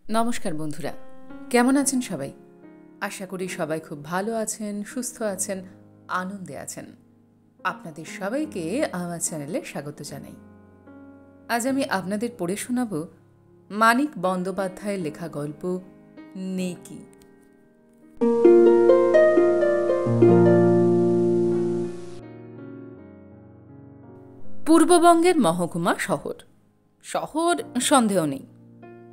নমস্কার বন্ধুরা, কেমন আছেন সবাই? আশা করি সবাই খুব ভালো আছেন, সুস্থ আছেন, আনন্দে আছেন। আপনাদের সবাইকে আমার চ্যানেলে স্বাগত জানাই। আজ আমি আপনাদের পড়ে শোনাব মানিক বন্দ্যোপাধ্যায়ের লেখা গল্প নেকি। পূর্ববঙ্গের মহকুমা শহর। শহর সন্দেহ নেই,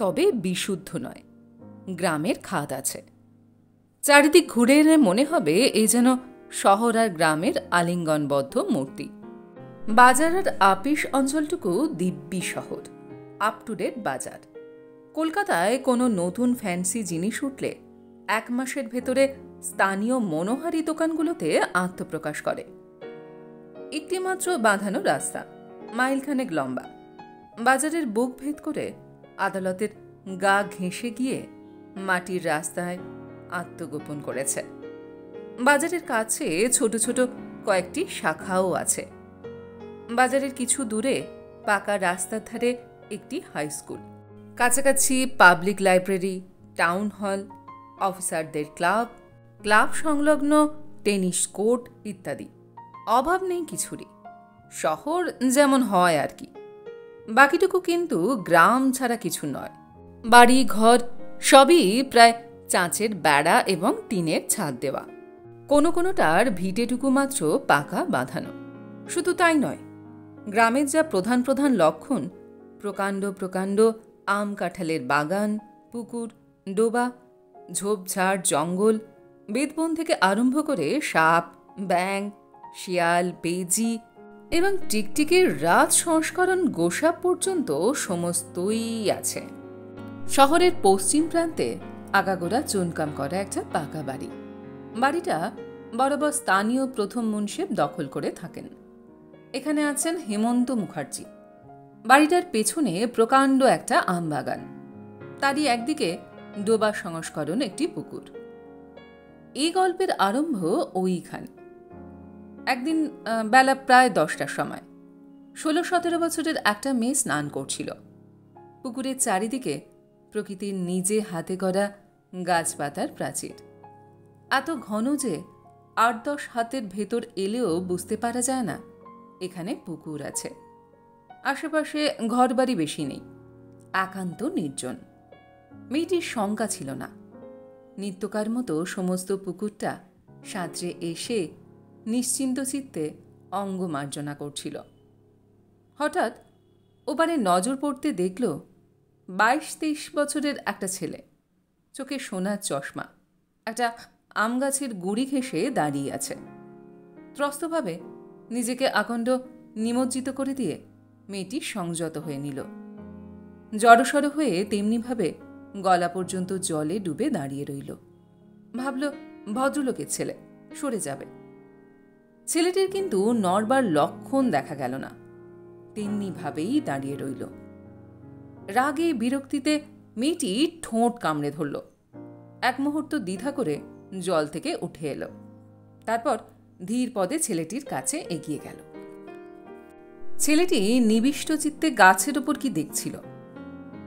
তবে বিশুদ্ধ নয়। গ্রামের খাদ আছে। চারিদিক ঘুরে এলে মনে হবে এই যেন শহর আর গ্রামের আলিঙ্গনবদ্ধ মূর্তি। বাজার আর আপিস অঞ্চলটুকু দিব্যি শহর, আপ টু ডেট বাজার। কলকাতায় কোনো নতুন ফ্যান্সি জিনিস উঠলে 1 মাসের ভেতরে স্থানীয় মনোহারী দোকানগুলোতে আত্মপ্রকাশ করে। একটিমাত্র বাঁধানো রাস্তা, মাইলখানেক লম্বা। বাজারের বুক ভেদ করে আদালতের গা ঘেঁষে গিয়ে মাটির রাস্তায় আত্মগোপন করেছে। বাজারের কাছে ছোট ছোট কয়েকটি শাখাও আছে। বাজারের কিছু দূরে পাকা রাস্তার ধারে একটি হাই স্কুল, কাছাকাছি পাবলিক লাইব্রেরি, টাউন হল, অফিসারদের ক্লাব, ক্লাব সংলগ্ন টেনিস কোর্ট ইত্যাদি। অভাব নেই কিছুরই। শহর যেমন হয় আর কি। বাকিটুকু কিন্তু গ্রাম ছাড়া কিছু নয়। বাড়ি ঘর সবই প্রায় চাঁচের বেড়া এবং টিনের ছাদ দেওয়া। কোনো কোনোটার ভিটেটুকু মাত্র পাকা বাঁধানো। শুধু তাই নয়, গ্রামের যা প্রধান প্রধান লক্ষণ, প্রকাণ্ড প্রকাণ্ড আম কাঁঠালের বাগান, পুকুর, ডোবা, ঝোপঝাড়, জঙ্গল, বেদবন থেকে আরম্ভ করে সাপ, ব্যাঙ, শিয়াল, বেজি এবং টিকটিকির রাত সংস্করণ গোসাপ পর্যন্ত সমস্তই আছে। শহরের পশ্চিম প্রান্তে আগাগোড়া চুনকাম করা একটা পাকা বাড়ি। বাড়িটা বরাবর স্থানীয় প্রথম মুন্সিফ দখল করে থাকেন। এখানে আছেন হেমন্ত মুখার্জি। বাড়িটার পেছনে প্রকাণ্ড একটা আম বাগান, তারই একদিকে ডোবা সংস্করণ একটি পুকুর। এই গল্পের আরম্ভ ওইখানে। একদিন বেলা প্রায় 10টার সময় 16-17 বছরের একটা মেয়ে স্নান করছিল। পুকুরের চারিদিকে প্রকৃতির নিজে হাতে করা গাছপাতার প্রাচীর, এত ঘন যে 8-10 হাতের ভেতর এলেও বুঝতে পারা যায় না এখানে পুকুর আছে। আশেপাশে ঘরবাড়ি বেশি নেই, একান্ত নির্জন। মেয়েটির শঙ্কা ছিল না। নিত্যকার মতো সমস্ত পুকুরটা সাঁতরে এসে নিশ্চিন্ত চিত্তে অঙ্গমার্জনা করছিল। হঠাৎ ওপারে নজর পড়তে দেখল 22-23 বছরের একটা ছেলে, চোখে সোনার চশমা, একটা আম গাছের গুড়ি ঘেঁষে দাঁড়িয়ে আছে। ত্রস্তভাবে নিজেকে আকণ্ড নিমজ্জিত করে দিয়ে মেয়েটি সংযত হয়ে নিল। জড়সড় হয়ে তেমনিভাবে গলা পর্যন্ত জলে ডুবে দাঁড়িয়ে রইল। ভাবল ভদ্রলোকের ছেলে, সরে যাবে। ছেলেটির কিন্তু নড়বার লক্ষণ দেখা গেল না, তেমনিভাবেই দাঁড়িয়ে রইল। রাগে বিরক্তিতে মেয়েটি ঠোঁট কামড়ে ধরল। এক মুহূর্ত দ্বিধা করে জল থেকে উঠে এলো। তারপর ধীর পদে ছেলেটির কাছে এগিয়ে গেল। ছেলেটি নিবিষ্ট চিত্তে গাছের ওপর কি দেখছিল,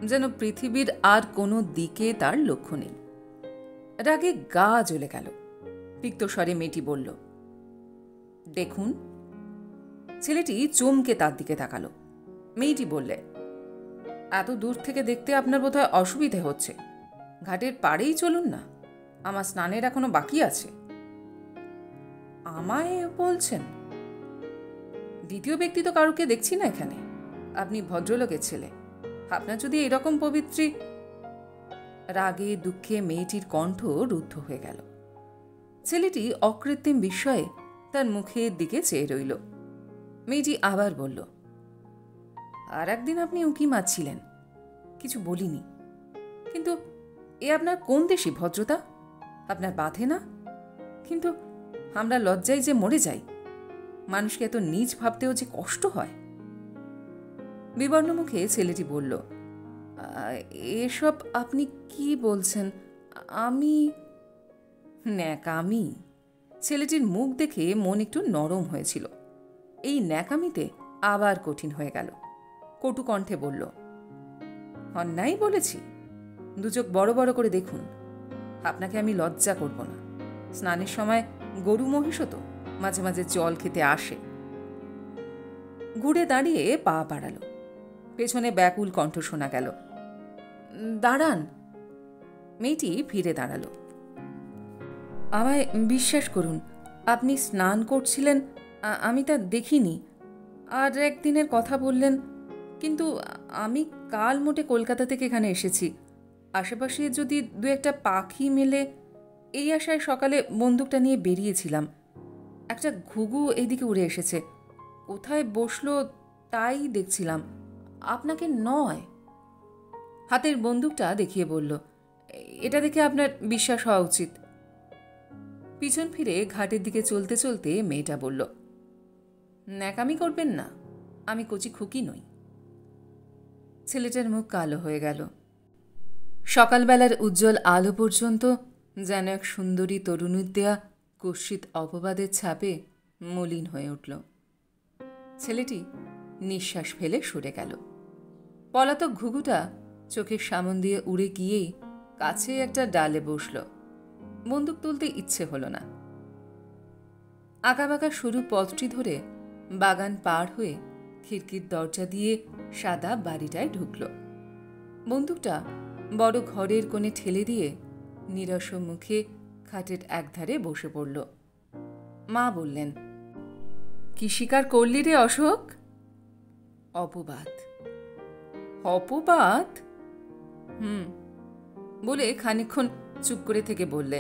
যেন পৃথিবীর আর কোনো দিকে তার লক্ষ্য নেই। রাগে গা জ্বলে গেল। তিক্তস্বরে মেয়েটি বলল, দেখুন। ছেলেটি চমকে তার দিকে তাকালো। মেয়েটি বললে, এত দূর থেকে দেখতে আপনার বোধহয় অসুবিধে হচ্ছে। ঘাটের পাড়েই চলুন না, আমার স্নানের এখনো বাকি আছে। আমায় বলছেন? দ্বিতীয় ব্যক্তি তো কারুকে দেখছি না এখানে। আপনি ভদ্রলোকের ছেলে, আপনার যদি এরকম পবিত্রী। রাগে দুঃখে মেয়েটির কণ্ঠ রুদ্ধ হয়ে গেল। ছেলেটি অকৃত্রিম বিস্ময়ে তার মুখের দিকে চেয়ে রইল। মেয়েটি আবার বলল, আর একদিন আপনি উঁকি মারছিলেন, কিছু বলিনি। কিন্তু এ আপনার কোন দেশি ভদ্রতা? আপনার বাধে না? কিন্তু আমরা লজ্জায় যে মরে যাই। মানুষকে এত নীচ ভাবতেও যে কষ্ট হয়। বিবর্ণ মুখে ছেলেটি বলল, এসব আপনি কি বলছেন? আমি ন্যাকামি। ছেলেটির মুখ দেখে মন একটু নরম হয়েছিল। এই ন্যাকামিতে আবার কঠিন হয়ে গেল। কটু কণ্ঠে বলল, অন্যায় বলেছি? দুচোখ বড় বড় করে দেখুন, আপনাকে আমি লজ্জা করব না। স্নানের সময় গরু মহিষও তো মাঝে মাঝে জল খেতে আসে। ঘুরে দাঁড়িয়ে পা বাড়ালো। পেছনে ব্যাকুল কণ্ঠ শোনা গেল, দাঁড়ান। মেয়েটি ফিরে দাঁড়ালো। আমায় বিশ্বাস করুন, আপনি স্নান করছিলেন, আমি তা দেখিনি। আর একদিনের কথা বললেন, কিন্তু আমি কাল মোটে কলকাতা থেকে এখানে এসেছি। আশেপাশে যদি দু একটা পাখি মেলে, এই আশায় সকালে বন্দুকটা নিয়ে বেরিয়েছিলাম। একটা ঘুঘু এইদিকে উড়ে এসেছে, কোথায় বসলো তাই দেখছিলাম, আপনাকে নয়। হাতের বন্দুকটা দেখিয়ে বলল, এটা দেখে আপনার বিশ্বাস হওয়া উচিত। পিছন ফিরে ঘাটের দিকে চলতে চলতে মেয়েটা বলল, ন্যাকামি করবেন না, আমি কচি খুকি নই। ছেলেটার মুখ কালো হয়ে গেল। সকালবেলার উজ্জ্বল আলো পর্যন্ত যেন এক সুন্দরী তরুণীর দেয়া কুৎসিত অপবাদের ছাপে মলিন হয়ে উঠল। ছেলেটি নিঃশ্বাস ফেলে সরে গেল। পলাতক ঘুঘুটা চোখের সামন দিয়ে উড়ে গিয়েই কাছে একটা ডালে বসল। বন্দুক তুলতে ইচ্ছে হল না। আঁকাবাঁকা সরু পথটি ধরে বাগান পার হয়ে খিড়কির দরজা দিয়ে সাদা বাড়িটায় ঢুকল। বন্দুকটা বড় ঘরের কোণে ঠেলে দিয়ে নিরস মুখে খাটের একধারে বসে পড়ল। মা বললেন, কি শিকার করলি রে অশোক? অপবাদ। অপবাদ? বলে খানিকক্ষণ চুপ করে থেকে বললে,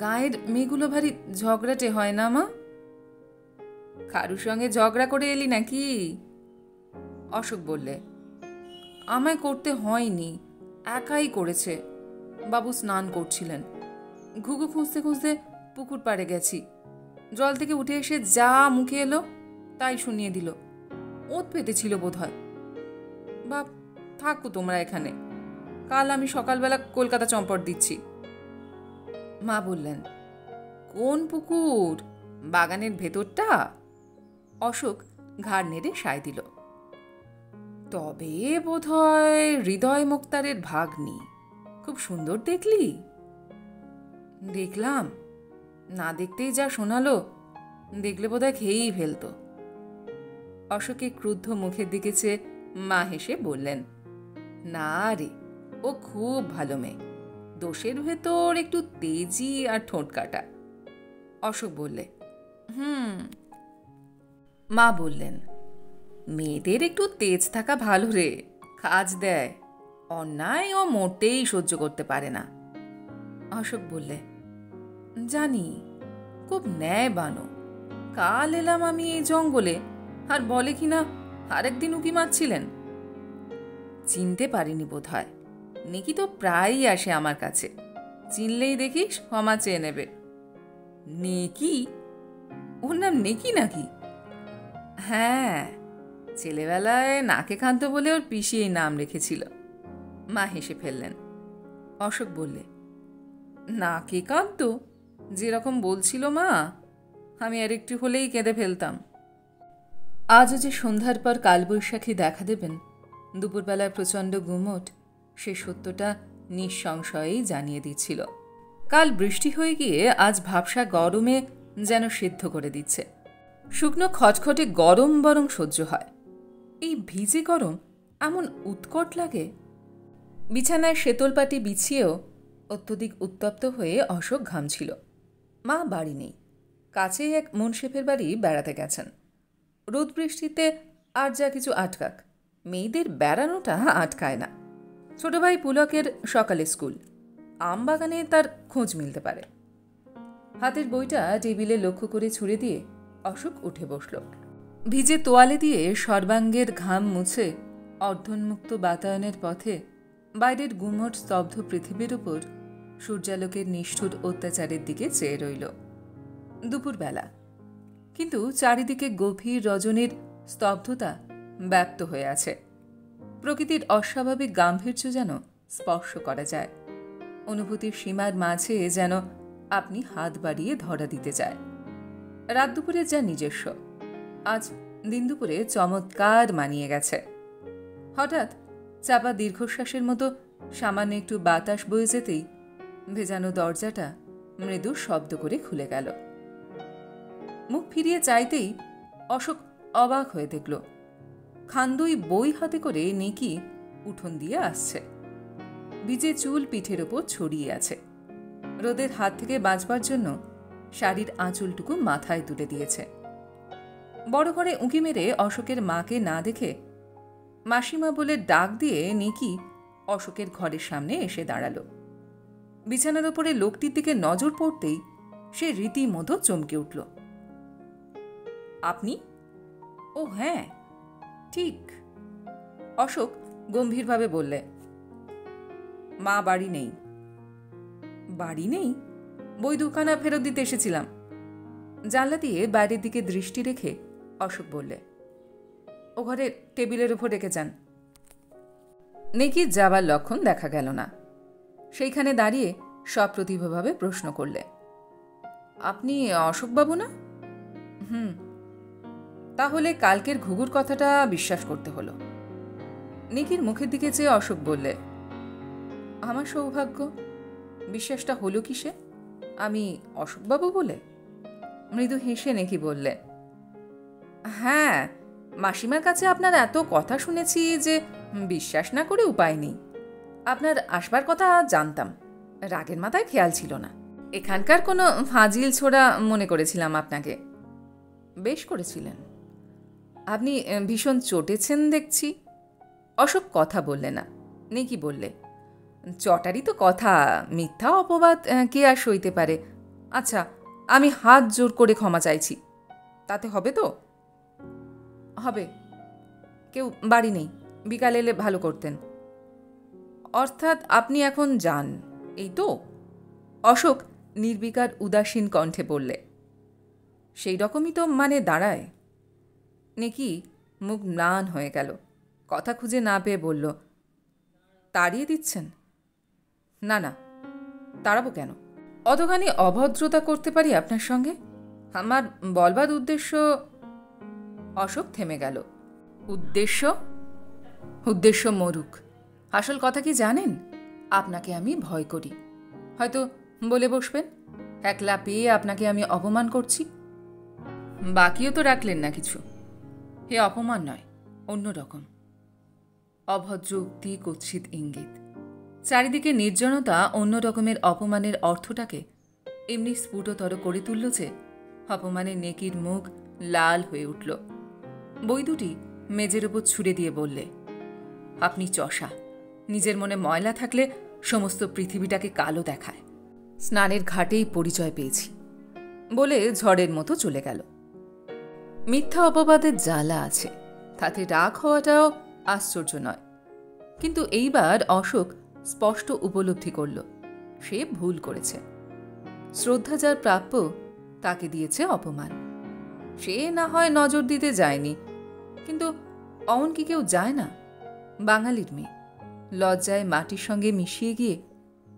গায়ের মেয়েগুলো ভারী ঝগড়াটে হয় না মা? কারুর সঙ্গে ঝগড়া করে এলি নাকি? অশোক বললে, আমায় করতে হয়নি, একাই করেছে। বাবু স্নান করছিলেন, ঘুঘু খুঁজতে খুঁজতে পুকুর পাড়ে গেছি। জল থেকে উঠে এসে যা মুখে এলো তাই শুনিয়ে দিল। ওত পেতেছিল বোধ হয়। বাপ, থাকো তোমরা এখানে, কাল আমি সকালবেলা কলকাতা চম্পট দিচ্ছি। মা বললেন, কোন পুকুর? বাগানের ভেতরটা? অশোক ঘাড় নেড়ে সায় দিল। তবে বোধহয় হৃদয় মুক্তারের ভাগ্নি। খুব সুন্দর দেখলি? দেখলাম, না দেখতেই যা শোনালো, দেখলে বোধহয় খেয়েই ফেলত। অশোকের ক্রুদ্ধ মুখের দিকে চেয়ে মা হেসে বললেন, না রে, ও খুব ভালো মেয়ে, দোষের ভেতর একটু তেজি আর ঠোঁট কাটা। অশোক বললে, মা বললেন, মেয়েদের একটু তেজ থাকা ভালো রে, কাজ দেয়। অন্যায় ও মোটেই সহ্য করতে পারে না। অশোক বললে, জানি, খুব ন্যায় বানো। কাল এলাম আমি এই জঙ্গলে, আর বলে কিনা আরেকদিন উকি মারছিলেন। চিনতে পারিনি বোধ হয়। নেকি তো প্রায়ই আসে আমার কাছে, চিনলেই দেখিস ক্ষমা চেয়ে নেবে। নেকি? ওর নাম নেকি নাকি? হ্যাঁ, ছেলেবেলায় নাকে কাঁদতো বলে ওর পিসি এই নাম রেখেছিল। মা হেসে ফেললেন। অশোক বললে, নাকে কাঁদতো? যেরকম বলছিল মা, আমি আর একটু হলেই কেঁদে ফেলতাম। আজও যে সন্ধ্যার পর কালবৈশাখী দেখা দেবেন, দুপুরবেলায় প্রচণ্ড গুমট, সে সত্যটা নিঃসংশয়েই জানিয়ে দিচ্ছিল। কাল বৃষ্টি হয়ে গিয়ে আজ ভাবসা গরমে যেন সিদ্ধ করে দিচ্ছে। শুকনো খটখটে গরম বরং সহ্য হয়, এই ভিজে গরম এমন উৎকট লাগে। বিছানায় শেতলপাটি বিছিয়েও অত্যধিক উত্তপ্ত হয়ে অশোক ঘামছিল। মা বাড়ি নেই, কাছেই এক মুনশেফের বাড়ি বেড়াতে গেছেন। রোদ বৃষ্টিতে আর যা কিছু আটকাক, মেয়েদের বেড়ানোটা আটকায় না। ছোট ভাই পুলকের সকালে স্কুল, আমবাগানে তার খোঁজ মিলতে পারে। হাতের বইটা টেবিলে লক্ষ্য করে ছুঁড়ে দিয়ে অশোক উঠে বসল। ভিজে তোয়ালে দিয়ে সর্বাঙ্গের ঘাম মুছে অর্ধন্মুক্ত বাতায়নের পথে বাইরের গুমট স্তব্ধ পৃথিবীর উপর সূর্যালোকের নিষ্ঠুর অত্যাচারের দিকে চেয়ে রইল। দুপুরবেলা, কিন্তু চারিদিকে গভীর রজনীর স্তব্ধতা ব্যক্ত হয়ে আছে। প্রকৃতির অস্বাভাবিক গাম্ভীর্য যেন স্পর্শ করা যায়। অনুভূতির সীমার মাঝে যেন আপনি হাত বাড়িয়ে ধরা দিতে চায়। রাত দুপুরের যা নিজস্ব, আজ দিন দুপুরে চমৎকার মানিয়ে গেছে। হঠাৎ চাপা দীর্ঘশ্বাসের মতো সামান্য একটু বাতাস বয়ে যেতেই ভেজানো দরজাটা মৃদু শব্দ করে খুলে গেল। মুখ ফিরিয়ে চাইতেই অশোক অবাক হয়ে দেখল খান্দই বই হাতে করে নিকি উঠোন দিয়ে আসছে। ভিজে চুল পিঠের ওপর ছড়িয়ে আছে। রোদের হাত থেকে বাঁচবার জন্য শাড়ির আঁচলটুকু মাথায় তুলে দিয়েছে। বড় ঘরে উঁকি মেরে অশোকের মাকে না দেখে মাসিমা বলে ডাক দিয়ে নিকি অশোকের ঘরের সামনে এসে দাঁড়ালো। বিছানার ওপরে লোকটির দিকে নজর পড়তেই সে রীতিমতো চমকে উঠল। আপনি? ও হ্যাঁ, ঠিক। অশোক গম্ভীরভাবে বললে, মা বাড়ি নেই। বাড়ি নেই? বই দুখানা ফেরত দিতে এসেছিলাম। জানলা দিয়ে বাইরের দিকে দৃষ্টি রেখে অশোক বললে, ও ঘরে টেবিলের উপর রেখে যান। নিকির যাবার লক্ষণ দেখা গেল না। সেইখানে দাঁড়িয়ে সপ্রতিভভাবে প্রশ্ন করলে, আপনি অশোকবাবু না? তাহলে কালকের ঘুঘুর কথাটা বিশ্বাস করতে হলো। নিকির মুখের দিকে চেয়ে অশোক বললে, আমার সৌভাগ্য। বিশ্বাসটা হলো কিসে? আমি অশোকবাবু বলে? মৃদু হেসে নিকি বললে, হ্যাঁ, মাসিমার কাছে আপনার এত কথা শুনেছি যে বিশ্বাস না করে উপায় নেই। আপনার আসবার কথা জানতাম, রাগের মাথায় খেয়াল ছিল না। এখানকার কোনো ফাজিল ছোড়া মনে করেছিলাম আপনাকে। বেশ করেছিলেন। আপনি ভীষণ চটেছেন দেখছি। অশোক কথা বললে না। নিকি বললে, চটারই তো কথা, মিথ্যা অপবাদ কে আর সইতে পারে। আচ্ছা, আমি হাত জোর করে ক্ষমা চাইছি। তাতে হবে তো? হবে। কেউ বাড়ি নেই, বিকালে এলে ভালো করতেন। অর্থাৎ আপনি এখন যান, এই তো? অশোক নির্বিকার উদাসীন কণ্ঠে বললে, সেই রকমই তো মানে দাঁড়ায়। নিকি মুখ ম্লান হয়ে গেল। কথা খুঁজে না পেয়ে বলল, তাড়িয়ে দিচ্ছেন? না না, তাড়াবো কেন? অতখানি অভদ্রতা করতে পারি আপনার সঙ্গে? আমার বলবার উদ্দেশ্য। অশোক থেমে গেল। উদ্দেশ্য? উদ্দেশ্য মরুক। আসল কথা কি জানেন? আপনাকে আমি ভয় করি। হয়তো বলে বসবেন একলা পেয়ে আপনাকে আমি অপমান করছি। বাকিও তো রাখলেন না কিছু। হে অপমান নয়, অন্যরকম। অভদ্র উক্তি, কুৎসিত ইঙ্গিত। চারিদিকে নির্জনতা অন্য রকমের অপমানের অর্থটাকে এমনি স্ফুটতর করে তুলল যে অপমানে নেকির মুখ লাল হয়ে উঠল। বই দুটি মেজের ওপর ছুঁড়ে দিয়ে বললে, আপনি চষা। নিজের মনে ময়লা থাকলে সমস্ত পৃথিবীটাকে কালো দেখায়। স্নানের ঘাটেই পরিচয় পেয়েছি বলে ঝড়ের মতো চলে গেল। মিথ্যা অপবাদের জ্বালা আছে, তাতে রাগ হওয়াটাও আশ্চর্য নয়। কিন্তু এইবার অশোক স্পষ্ট উপলব্ধি করল সে ভুল করেছে। শ্রদ্ধা যার প্রাপ্য তাকে দিয়েছে অপমান। সে না হয় নজর দিতে যায়নি, কিন্তু অমন কি কেউ যায় না? বাঙালির মেয়ে লজ্জায় মাটির সঙ্গে মিশিয়ে গিয়ে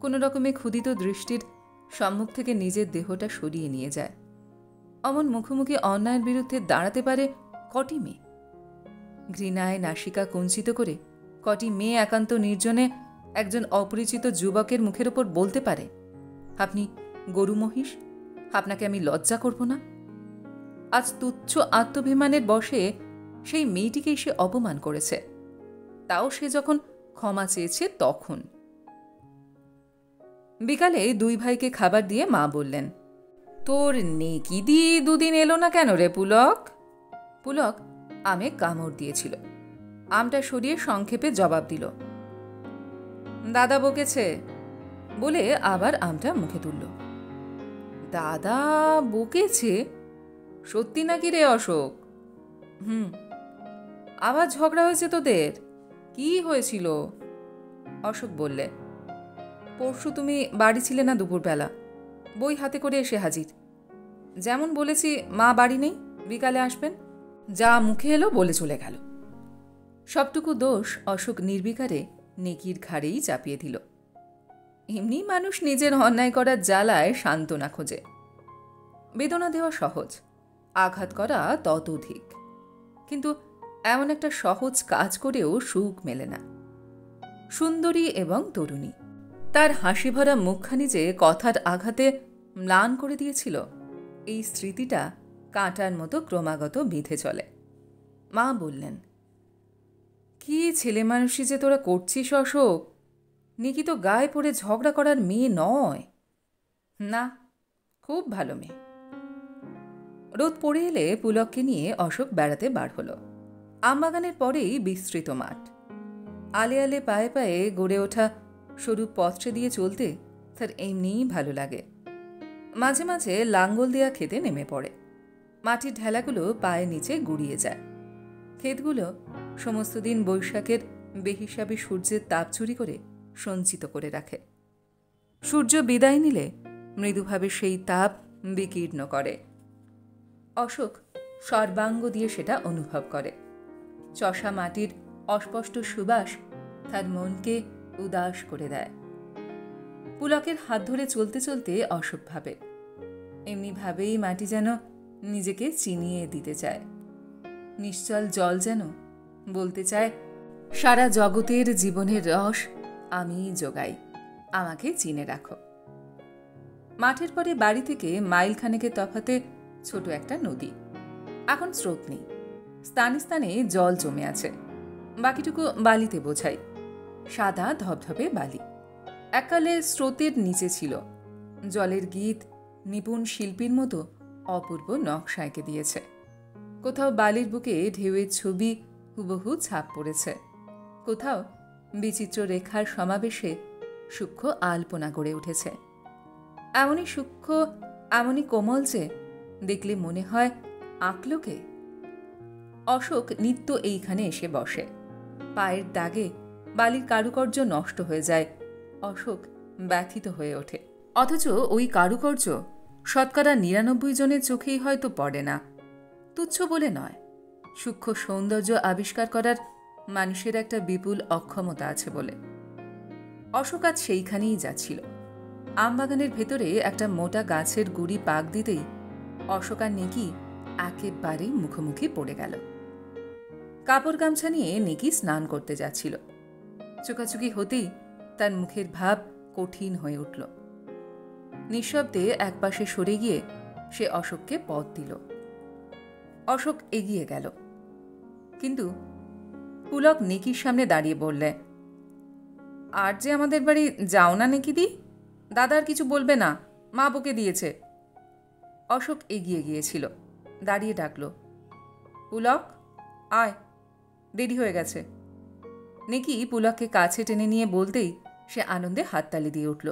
কোনো রকমে ক্ষুধিত দৃষ্টির সম্মুখ থেকে নিজের দেহটা সরিয়ে নিয়ে যায়। অমন মুখোমুখি অন্যায়ের বিরুদ্ধে দাঁড়াতে পারে কটি মেয়ে? ঘৃণায় নাসিকা কুঞ্চিত করে কটি মেয়ে একান্ত নির্জনে একজন অপরিচিত যুবকের মুখের ওপর বলতে পারে, আপনি গরু মহিষ, আপনাকে আমি লজ্জা করব না? আজ তুচ্ছ আত্মভিমানের বশে সেই মেয়েটিকেই সে অপমান করেছে। তাও সে যখন ক্ষমা চেয়েছে তখন। বিকালে দুই ভাইকে খাবার দিয়ে মা বললেন, তোর নেকি দিয়ে দুদিন এলো না কেন রে পুলক? পুলক আমে কামড় দিয়েছিল। আমটা সরিয়ে সংক্ষেপে জবাব দিল, দাদা বকেছে বলে আবার আমটা মুখে তুলল। দাদা বকেছে? সত্যি নাকি রে অশোক? আবার ঝগড়া হয়েছে তোদের? কি হয়েছিল? অশোক বললে, পরশু তুমি বাড়ি ছিলে না দুপুরবেলা, বই হাতে করে এসে হাজির। যেমন বলেছি মা বাড়ি নেই, বিকালে আসবেন, যা মুখে এলো বলে চলে গেল। সবটুকু দোষ অশোক নির্বিকারে নেকির ঘাড়েই চাপিয়ে দিল। এমনি মানুষ নিজের অন্যায় করার জ্বালায় সান্ত্বনা খোঁজে। বেদনা দেওয়া সহজ, আঘাত করা ততোধিক। কিন্তু এমন একটা সহজ কাজ করেও সুখ মেলে না। সুন্দরী এবং তরুণী। তার হাসি ভরা মুখখানি যে কথার আঘাতে ম্লান করে দিয়েছিল, এই স্মৃতিটা কাঁটার মতো ক্রমাগত বিঁধে চলে। মা বললেন, কি ছেলে মানুষই যে তোরা করছিস অশোক, নিকি তো গায়ে পড়ে ঝগড়া করার মেয়ে নয়। না, খুব ভালো মেয়ে। রোদ পড়ে এলে পুলককে নিয়ে অশোক বেড়াতে বার হলো। আমবাগানের পরেই বিস্তৃত মাঠ। আলে আলে পায়ে পায়ে গড়ে ওঠা সরু পথে দিয়ে চলতে তার এমনিই ভালো লাগে। মাঝে মাঝে লাঙ্গল দেয়া খেতে নেমে পড়ে। মাটির ঢেলাগুলো পায়ের নিচে গুড়িয়ে যায়। ক্ষেতগুলো সমস্ত দিন বৈশাখের বেহিসাবি সূর্যের তাপ চুরি করে সঞ্চিত করে রাখে। সূর্য বিদায় নিলে মৃদুভাবে সেই তাপ বিকীর্ণ করে। অশোক সর্বাঙ্গ দিয়ে সেটা অনুভব করে। চষা মাটির অস্পষ্ট সুবাস তার মনকে উদাস করে দেয়। পুলকের হাত ধরে চলতে চলতে অশোক ভাবে, এমনিভাবেই মাটি যেন নিজেকে চিনিয়ে দিতে চায়। নিশ্চল জল যেন বলতে চায়, সারা জগতের জীবনের রস আমিই যোগাই, আমাকে চিনে রাখো। মাঠের পরে বাড়ি থেকে মাইলখানেকের তফাতে ছোট একটা নদী। এখন স্রোত নেই, স্থানে স্থানে জল জমে আছে। বাকিটুকু বালিতে বোঝাই, সাদা ধবধবে বালি। এককালে স্রোতের নিচে ছিল। জলের গীত নিপুণ শিল্পীর মতো অপূর্ব নকশা এঁকে দিয়েছে। কোথাও বালির বুকে ঢেউয়ের ছবি হুবহু ছাপ পড়েছে, কোথাও বিচিত্র রেখার সমাবেশে সূক্ষ্ম আলপনা গড়ে উঠেছে। এমনই সূক্ষ্ম, এমনই কোমল যে দেখলে মনে হয় আঁকলোকে। অশোক নিত্য এইখানে এসে বসে। পায়ের দাগে বালির কারুকার্য নষ্ট হয়ে যায়। অশোক ব্যথিত হয়ে ওঠে। অথচ ওই কারুকার্য 99% জনের চোখেই হয়তো পড়ে না। তুচ্ছ বলে নয়, সূক্ষ্ম সৌন্দর্য আবিষ্কার করার মানুষের একটা বিপুল অক্ষমতা আছে বলে। অশোক আজ সেইখানেই যাচ্ছিল। আমবাগানের ভেতরে একটা মোটা গাছের গুড়ি পাক দিতেই অশোক আর নিকি একেবারেই মুখোমুখি পড়ে গেল। কাপড় গামছা নিয়ে নিকি স্নান করতে যাচ্ছিল। চোখাচুকি হতেই তার মুখের ভাব কঠিন হয়ে উঠল। নিঃশব্দে একপাশে সরে গিয়ে সে অশোককে পথ দিল। অশোক এগিয়ে গেল, কিন্তু পুলক নিকির সামনে দাঁড়িয়ে বললে, আর যে আমাদের বাড়ি যাও না নিকিদি, দাদার কিছু বলবে না, মা বকে দিয়েছে। অশোক এগিয়ে গিয়েছিল, দাঁড়িয়ে ডাকল, পুলক আয়, দেরি হয়ে গেছে। নিকি পুলককে কাছে টেনে নিয়ে বলতেই সে আনন্দে হাততালি দিয়ে উঠল।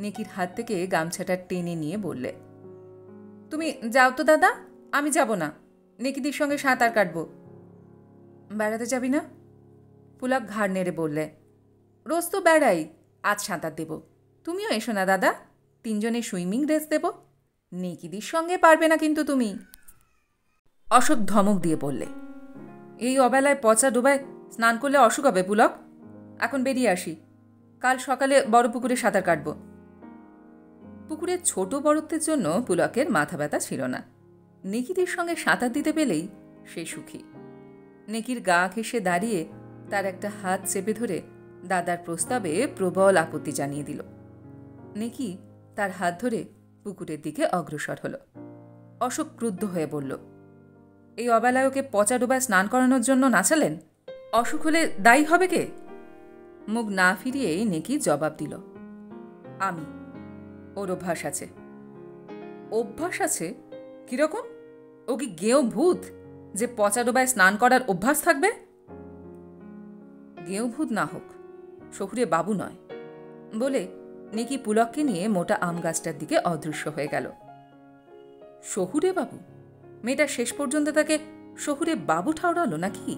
নিকির হাত থেকে গামছাটা টেনে নিয়ে বললে, তুমি যাও তো দাদা, আমি যাব না, নিকিদির সঙ্গে সাঁতার কাটব। বেড়াতে যাবি না? পুলক ঘাড় নেড়ে বললে, রোজ তো বেড়াই, আজ সাঁতার দেব। তুমিও এসো না দাদা, 3 জনে সুইমিং ড্রেস দেব। নিকিদির সঙ্গে পারবে না কিন্তু তুমি। অশোক ধমক দিয়ে বললে, এই অবেলায় পচা ডোবায় স্নান করলে অসুখ হবে পুলক। এখন বেরিয়ে আসি, কাল সকালে বড় পুকুরে সাঁতার কাটব। পুকুরের ছোট বড়ত্বের জন্য পুলকের মাথা ব্যথা ছিল না। নিকিদির সঙ্গে সাঁতার দিতে পেলেই সে সুখী। নিকির গা ঘেঁষে দাঁড়িয়ে তার একটা হাত চেপে ধরে দাদার প্রস্তাবে প্রবল আপত্তি জানিয়ে দিল। নিকি তার হাত ধরে পুকুরের দিকে অগ্রসর হল। অশোক ক্রুদ্ধ হয়ে বলল, এই অবেলায় ওকে পচা ডোবায় স্নান করানোর জন্য নাচালেন? অসুখ হলে দায়ী হবে কে? মুখ না ফিরিয়েই নিকি জবাব দিল, আমি। ওর অভ্যাস আছে। অভ্যাস আছে? কিরকম? ও কি গেঁয়ো ভূত যে পচা ডোবায় স্নান করার অভ্যাস থাকবে? গেঁয়ো ভূত না হোক, শহুরে বাবু নয় বলে নিকি পুলককে নিয়ে মোটা আম গাছটার দিকে অদৃশ্য হয়ে গেল। শহুরে বাবু? মেয়েটা শেষ পর্যন্ত তাকে শহুরে বাবু ঠাউরালো নাকি?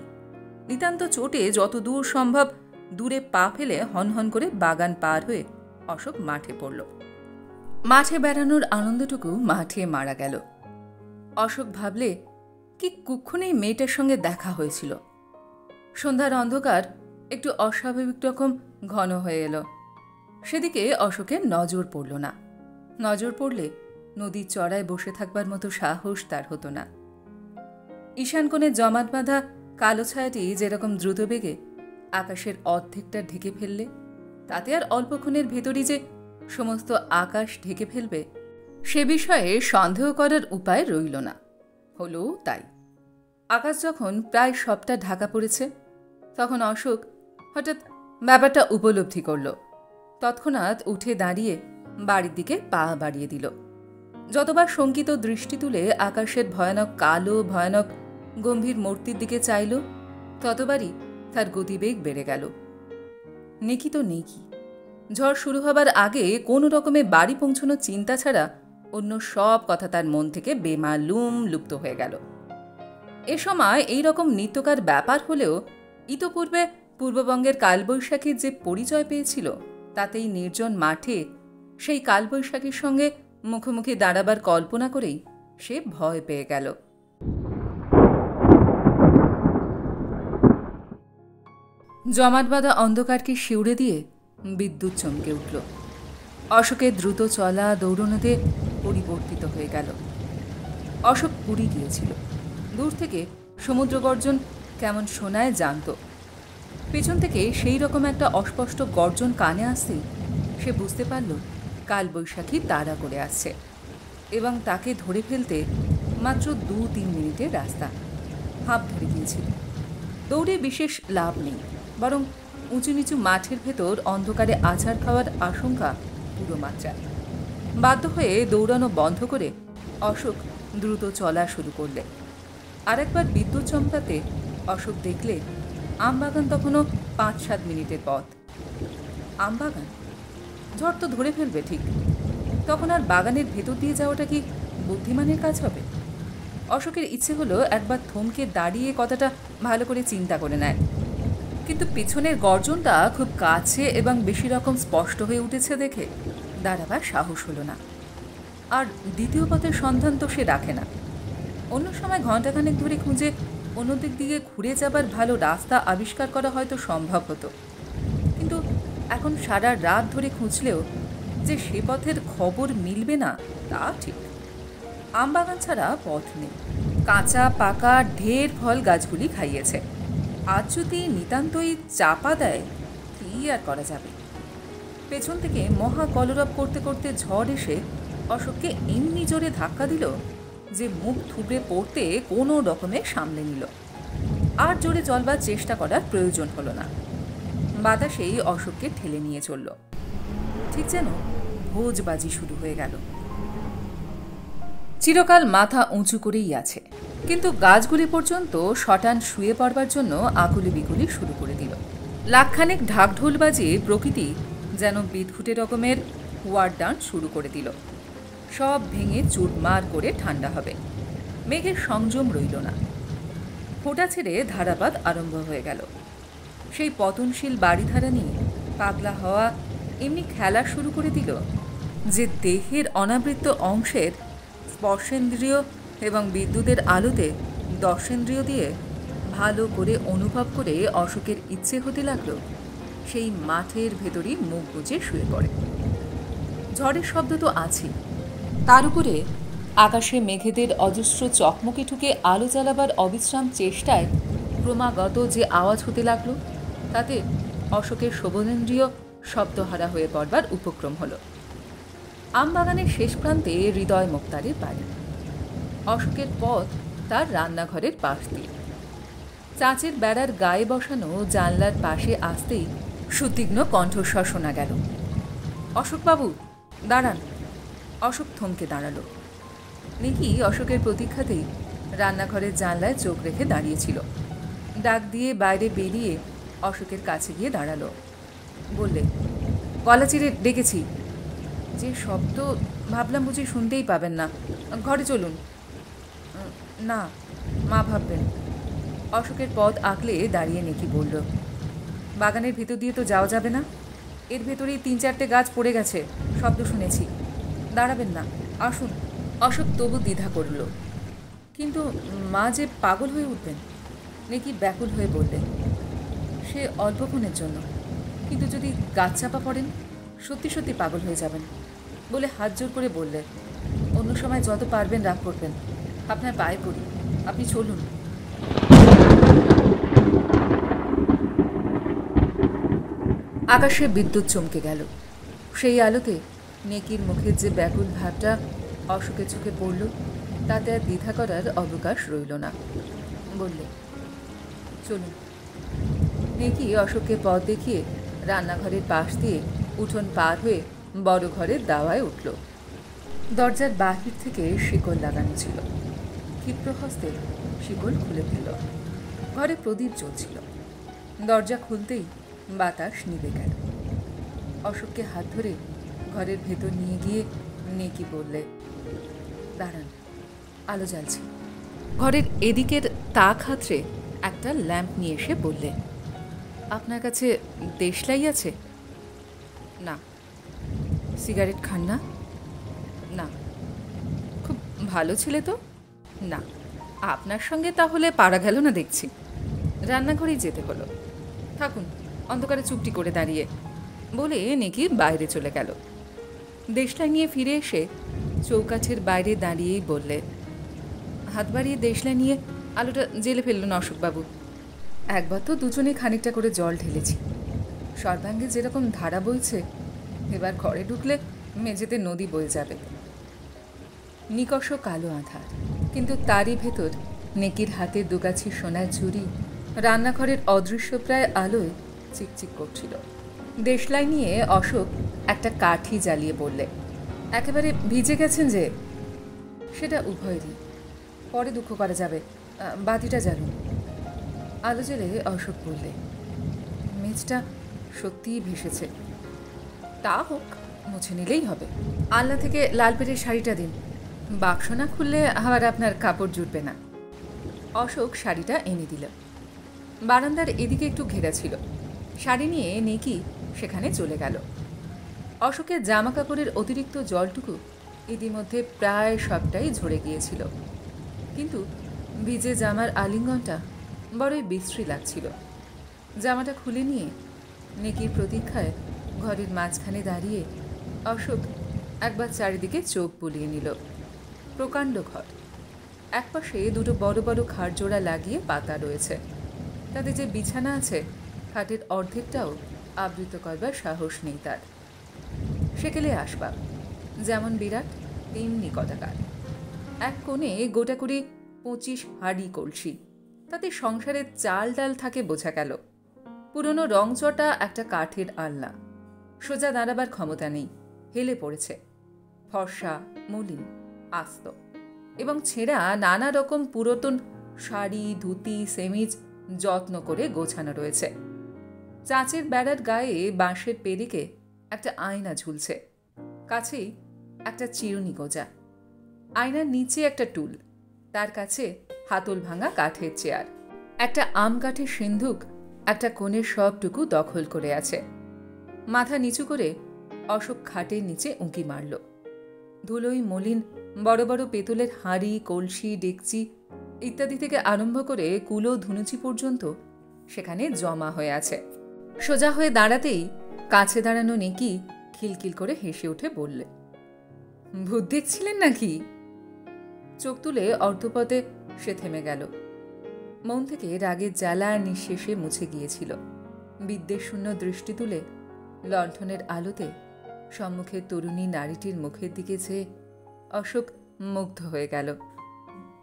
নিতান্ত চোটে যত দূর সম্ভব দূরে পা ফেলে হনহন করে বাগান পার হয়ে অশোক মাঠে পড়ল। মাঠে বেড়ানোর আনন্দটুকু মাঠে মারা গেল। অশোক ভাবলে, কি কুক্ষণেই মেয়েটার সঙ্গে দেখা হয়েছিল। সন্ধ্যার অন্ধকার একটু অস্বাভাবিক রকম ঘন হয়ে এলো। সেদিকে অশোকের নজর পড়ল না। নজর পড়লে নদীর চড়ায় বসে থাকবার মতো সাহস তার হতো না। ঈশান কোণে জমাট বাঁধা কালো ছায়াটি যেরকম দ্রুত বেগে আকাশের অর্ধেকটা ঢেকে ফেললে তাতে আর অল্পক্ষণের ভেতরই যে সমস্ত আকাশ ঢেকে ফেলবে সে বিষয়ে সন্দেহ করার উপায় রইল না। হলো তাই। আকাশ যখন প্রায় সবটা ঢাকা পড়েছে তখন অশোক হঠাৎ ব্যাপারটা উপলব্ধি করল। তৎক্ষণাৎ উঠে দাঁড়িয়ে বাড়ির দিকে পা বাড়িয়ে দিল। যতবার শঙ্কিত দৃষ্টি তুলে আকাশের ভয়ানক কালো ভয়ানক গম্ভীর মূর্তির দিকে চাইল ততবারই তার গতিবেগ বেড়ে গেল। নেকি তো নেকি। ঝড় শুরু হবার আগে কোনো রকমে বাড়ি পৌঁছানোর চিন্তা ছাড়া অন্য সব কথা তার মন থেকে বেমালুম লুপ্ত হয়ে গেল। এ সময় এই রকম নিত্যকার ব্যাপার হলেও ইতপূর্বে পূর্ববঙ্গের কালবৈশাখীর যে পরিচয় পেয়েছিল তাতেই নির্জন মাঠে সেই কালবৈশাখীর সঙ্গে মুখোমুখি দাঁড়াবার কল্পনা করেই সে ভয় পেয়ে গেল। জমাট বাঁধা অন্ধকারকে শিউড়ে দিয়ে বিদ্যুৎ চমকে উঠল। অশোকের দ্রুত চলা দৌড়নোতে পরিবর্তিত হয়ে গেল। অশোক পুরী গিয়েছিল। দূর থেকে সমুদ্র গর্জন কেমন শোনায় জানত। পেছন থেকে সেই রকম একটা অস্পষ্ট গর্জন কানে আসতেই সে বুঝতে পারল কালবৈশাখী তাড়া করে আসছে এবং তাকে ধরে ফেলতে মাত্র 2-3 মিনিটের রাস্তা। হাঁপ ধরে গিয়েছিল। দৌড়ে বিশেষ লাভ নেই, বরং উঁচু নিচু মাঠের ভেতর অন্ধকারে আছাড় খাওয়ার আশঙ্কা পুরো মাত্রায়। বাধ্য হয়ে দৌড়ানো বন্ধ করে অশোক দ্রুত চলা শুরু করলে। আরেকবার বিদ্যুৎ চমকাতে অশোক দেখলে আমবাগান তখনও 5-7 মিনিটের পথ। আমবাগান? ঝড় তো ধরে ফেলবে ঠিক। তখন আর বাগানের ভেতর দিয়ে যাওয়াটা কি বুদ্ধিমানের কাজ হবে? অশোকের ইচ্ছে হলো একবার থমকে দাঁড়িয়ে কথাটা ভালো করে চিন্তা করে নেয়, কিন্তু পেছনের গর্জনটা খুব কাছে এবং বেশি রকম স্পষ্ট হয়ে উঠেছে দেখে দাঁড়াবার সাহস হলো না। আর দ্বিতীয় পথের সন্ধান তো সে রাখে না। অন্য সময় ঘণ্টাখানেক ধরে খুঁজে অন্যদিক দিয়ে ঘুরে যাবার ভালো রাস্তা আবিষ্কার করা হয়তো সম্ভব হতো, কিন্তু এখন সারা রাত ধরে খুঁজলেও যে সে পথের খবর মিলবে না তা ঠিক। আমবাগান ছাড়া পথ নেই। কাঁচা পাকা ঢের ফল গাছগুলি খাইয়েছে। আজ যদি নিতান্তই চাপা দেয় কি আর করা যাবে। পেছন থেকে মহা কলরব করতে করতে ঝড় এসে অশোককে এমনি জোরে ধাক্কা দিল যে মুখ থুবড়ে পড়তে কোনো রকমে সামলে নিল। আর জোরে চলবার চেষ্টা করার প্রয়োজন হলো না। বাতাসেই অশোককে ঠেলে নিয়ে চলল। ঠিক যেন ভোজবাজি শুরু হয়ে গেল। চিরকাল মাথা উঁচু করেই আছে, কিন্তু গাছগুলি পর্যন্ত শটান শুয়ে পড়বার জন্য আকুলি বিকুলি শুরু করে দিল। লাখখানেক ঢাকঢোল বাজিয়ে প্রকৃতি যেন বিদঘুটে রকমের হুয়ার ডান শুরু করে দিল। সব ভেঙে চুরমার করে ঠান্ডা হবে। মেঘের সংযম রইল না। ফোঁটা ছেড়ে ধারাপাত আরম্ভ হয়ে গেল। সেই পতনশীল বাড়িধারা নিয়ে পাগলা হওয়া এমনি খেলা শুরু করে দিল যে দেহের অনাবৃত অংশের স্পর্শেন্দ্রিয় এবং বিদ্যুতের আলোতে দর্শেন্দ্রিয় দিয়ে ভালো করে অনুভব করে অশোকের ইচ্ছে হতে লাগলো সেই মাঠের ভেতরই মুখ বুজে শুয়ে পড়ে। ঝড়ের শব্দ তো আছেই, তার উপরে আকাশে মেঘেদের অজস্র চকমকে ঠুকে আলো জ্বালাবার অবিশ্রাম চেষ্টায় ক্রমাগত যে আওয়াজ হতে লাগলো তাতে অশোকের শোভনেন্দ্রিয় শব্দহারা হয়ে পড়বার উপক্রম হলো। আমবাগানের শেষ প্রান্তে হৃদয় মুক্তারের বাড়ি। অশোকের পথ তার রান্নাঘরের পাশ দিয়ে। চাঁচের বেড়ার গায়ে বসানো জানলার পাশে আসতেই সুতীক্ষ্ণ কণ্ঠস্বর শোনা গেল, অশোকবাবু দাঁড়ান। অশোক থমকে দাঁড়ালো। নিকি অশোকের প্রতীক্ষাতেই রান্নাঘরের জানলায় চোখ রেখে দাঁড়িয়েছিল। ডাক দিয়ে বাইরে বেরিয়ে অশোকের কাছে গিয়ে দাঁড়ালো। বললে, গলা চিরে ডেকেছি। যে শব্দ ভাবলাম বুঝি শুনতেই পাবেন না, ঘরে চলুন। না, মা ভাববেন। অশোকের পথ আঁকলে দাঁড়িয়ে নিকি বলল, বাগানের ভেতর দিয়ে তো যাওয়া যাবে না। এর ভেতরেই 3-4টে গাছ পড়ে গেছে, শব্দ শুনেছি। দাঁড়াবেন না, আসুন। অশোক তবু দ্বিধা করল, কিন্তু মা যে পাগল হয়ে উঠবেন। নিকি ব্যাকুল হয়ে বললে, সে অল্পক্ষণের জন্য, কিন্তু যদি গাছ চাপা পড়েন সত্যি সত্যি পাগল হয়ে যাবেন বলে হাত জোর করে বললে, অন্য সময় যত পারবেন রাগ করবেন, আপনার পায়ে পড়ি, আপনি চলুন। আকাশে বিদ্যুৎ চমকে গেল। সেই আলোতে নেকির মুখের যে ব্যাকুল ভাবটা অশোকের চোখে পড়ল, তাতে আর দ্বিধা করার অবকাশ রইল না। বললে, চলুন। নেকি অশোককে পথ দেখিয়ে রান্নাঘরের পাশ দিয়ে উঠোন পার হয়ে বড় ঘরের দাওয়ায় উঠল। দরজার বাহির থেকে শিকল লাগানো ছিল। ক্ষিপ্র হস্তে শিকল খুলে ফেলল। ঘরে প্রদীপ জ্বলছিল। দরজা খুলতেই বাতাস নিভে গেল। অশোককে হাত ধরে ঘরের ভেতর নিয়ে গিয়ে নেকি বললে, দাঁড়ান, আলো জ্বালছে। ঘরের এদিকের তাক হাতড়ে একটা ল্যাম্প নিয়ে এসে বললে, আপনার কাছে দেশলাই আছে? না। সিগারেট খান না? না। খুব ভালো ছেলে তো? না। আপনার সঙ্গে তাহলে পারা গেল না দেখছি। রান্নাঘরেই যেতে হলো। থাকুন, অন্ধকারে চুপটি করে দাঁড়িয়ে, বলে নেকি বাইরে চলে গেল। দেশলাই নিয়ে ফিরে এসে চৌকাঠের বাইরে দাঁড়িয়েই বললে, হাত বাড়িয়ে দেশলাই নিয়ে আলোটা জেলে ফেললেন অশোকবাবু। একবার তো দুজনে খানিকটা করে জল ঢেলেছি। সর্বাঙ্গে যেরকম ধারা বইছে, এবার ঘরে ঢুকলে মেঝেতে নদী বয়ে যাবে। নিকষ কালো আধার, কিন্তু তারই ভেতর নেকির হাতে দুগাছি সোনার ঝুড়ি রান্নাঘরের অদৃশ্যপ্রায় আলোয় চিকচিক করছিল। দেশলাই নিয়ে অশোক একটা কাঠি জ্বালিয়ে বললে, একেবারে ভিজে গেছেন যে? সেটা উভয়েরই, পরে দুঃখ করা যাবে। বাতিটা জ্বালুন। আলো জ্বেলে অশোক বললে, মেঝটা সত্যিই ভেসেছে। তা হোক, মুছে নিলেই হবে। আলনা থেকে লাল পেটের শাড়িটা দিন। বাক্স না খুললে আবার আপনার কাপড় জুটবে না। অশোক শাড়িটা এনে দিল। বারান্দার এদিকে একটু ঘেরা ছিল। শাড়ি নিয়ে নেকি সেখানে চলে গেল। অশোকের জামা কাপড়ের অতিরিক্ত জলটুকু ইতিমধ্যে প্রায় সবটাই ঝরে গিয়েছিল, কিন্তু ভিজে জামার আলিঙ্গনটা বড়ই বিশ্রী লাগছিল। জামাটা খুলে নিয়ে নেকির প্রতীক্ষায় ঘরের মাঝখানে দাঁড়িয়ে অশোক একবার চারিদিকে চোখ বুলিয়ে নিল। প্রকাণ্ড ঘর। একপাশে দুটো বড় বড় খাট জোড়া লাগিয়ে পাতা রয়েছে। তাতে যে বিছানা আছে, খাটের অর্ধেকটাও আবৃত করবার সাহস নেই তার। সেকেলে আসবাব, যেমন বিরাট তেমনি কদাকার। এক কোণে গোটাকুড়ি 25 হাঁড়ি কলসি, তাতে সংসারের চাল ডাল থাকে বোঝা গেল। পুরনো রংচটা একটা কাঠের আলনা, সোজা দাঁড়াবার ক্ষমতা নেই, হেলে পড়েছে। ফর্সা, মলিন, আস্ত এবং ছেঁড়া নানা রকম পুরাতন শাড়ি, ধুতি, সেমিজ যত্ন করে গোছানো রয়েছে। চাঁচের বেড়ার গায়ে বাঁশের পেরিকে একটা আয়না ঝুলছে, কাছেই একটা চিরুনি গোজা। আয়নার নিচে একটা টুল, তার কাছে হাতল ভাঙা কাঠের চেয়ার। একটা আম কাঠের সিন্ধুক একটা কোণের সবটুকু দখল করে আছে। মাথা নিচু করে অশোক খাটের নিচে উঁকি মারল। ধুলোই মলিন বড় বড় পেতলের হাঁড়ি, কলসি, ডেকচি ইত্যাদি থেকে আরম্ভ করে কুলো ধুনুচি পর্যন্ত সেখানে জমা হয়ে আছে। সোজা হয়ে দাঁড়াতেই কাছে দাঁড়ানো নেকি খিলখিল করে হেসে উঠে বললে, ভূত দেখছিলেন নাকি? চোখ তুলে অর্ধপথে সে থেমে গেল। মন থেকে রাগের জ্বালা নিঃশেষে মুছে গিয়েছিল। বিদ্বেষশূন্য দৃষ্টি তুলে লণ্ঠনের আলোতে সম্মুখের তরুণী নারীটির মুখের দিকে চেয়ে অশোক মুগ্ধ হয়ে গেল।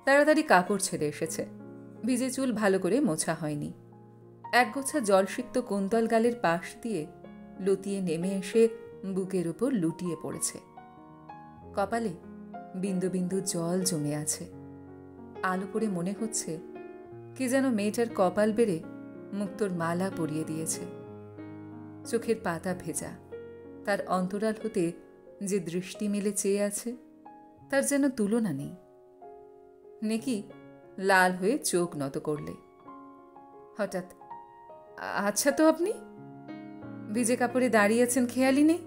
তাড়াতাড়ি কাপড় ছেড়ে এসেছে। ভিজে চুল ভালো করে মোছা হয়নি। একগোছা জলসিক্ত কুন্তল গালের পাশ দিয়ে লতিয়ে নেমে এসে বুকের উপর লুটিয়ে পড়েছে। কপালে বিন্দু বিন্দু জল জমে আছে। আলো পড়ে মনে হচ্ছে কি যেন মেয়েটার কপাল বেড়ে মুক্তোর মালা পরিয়ে দিয়েছে। চোখের পাতা ভেজা। তার অন্তরাল হতে যে দৃষ্টি মেলে চেয়ে আছে, তার যেন তুলনা নেই। নেকি লাল হয়ে চোখ নত করলে। হঠাৎ, আচ্ছা তো আপনি ভিজে কাপড়ে দাঁড়িয়ে আছেন খেয়ালই নেই,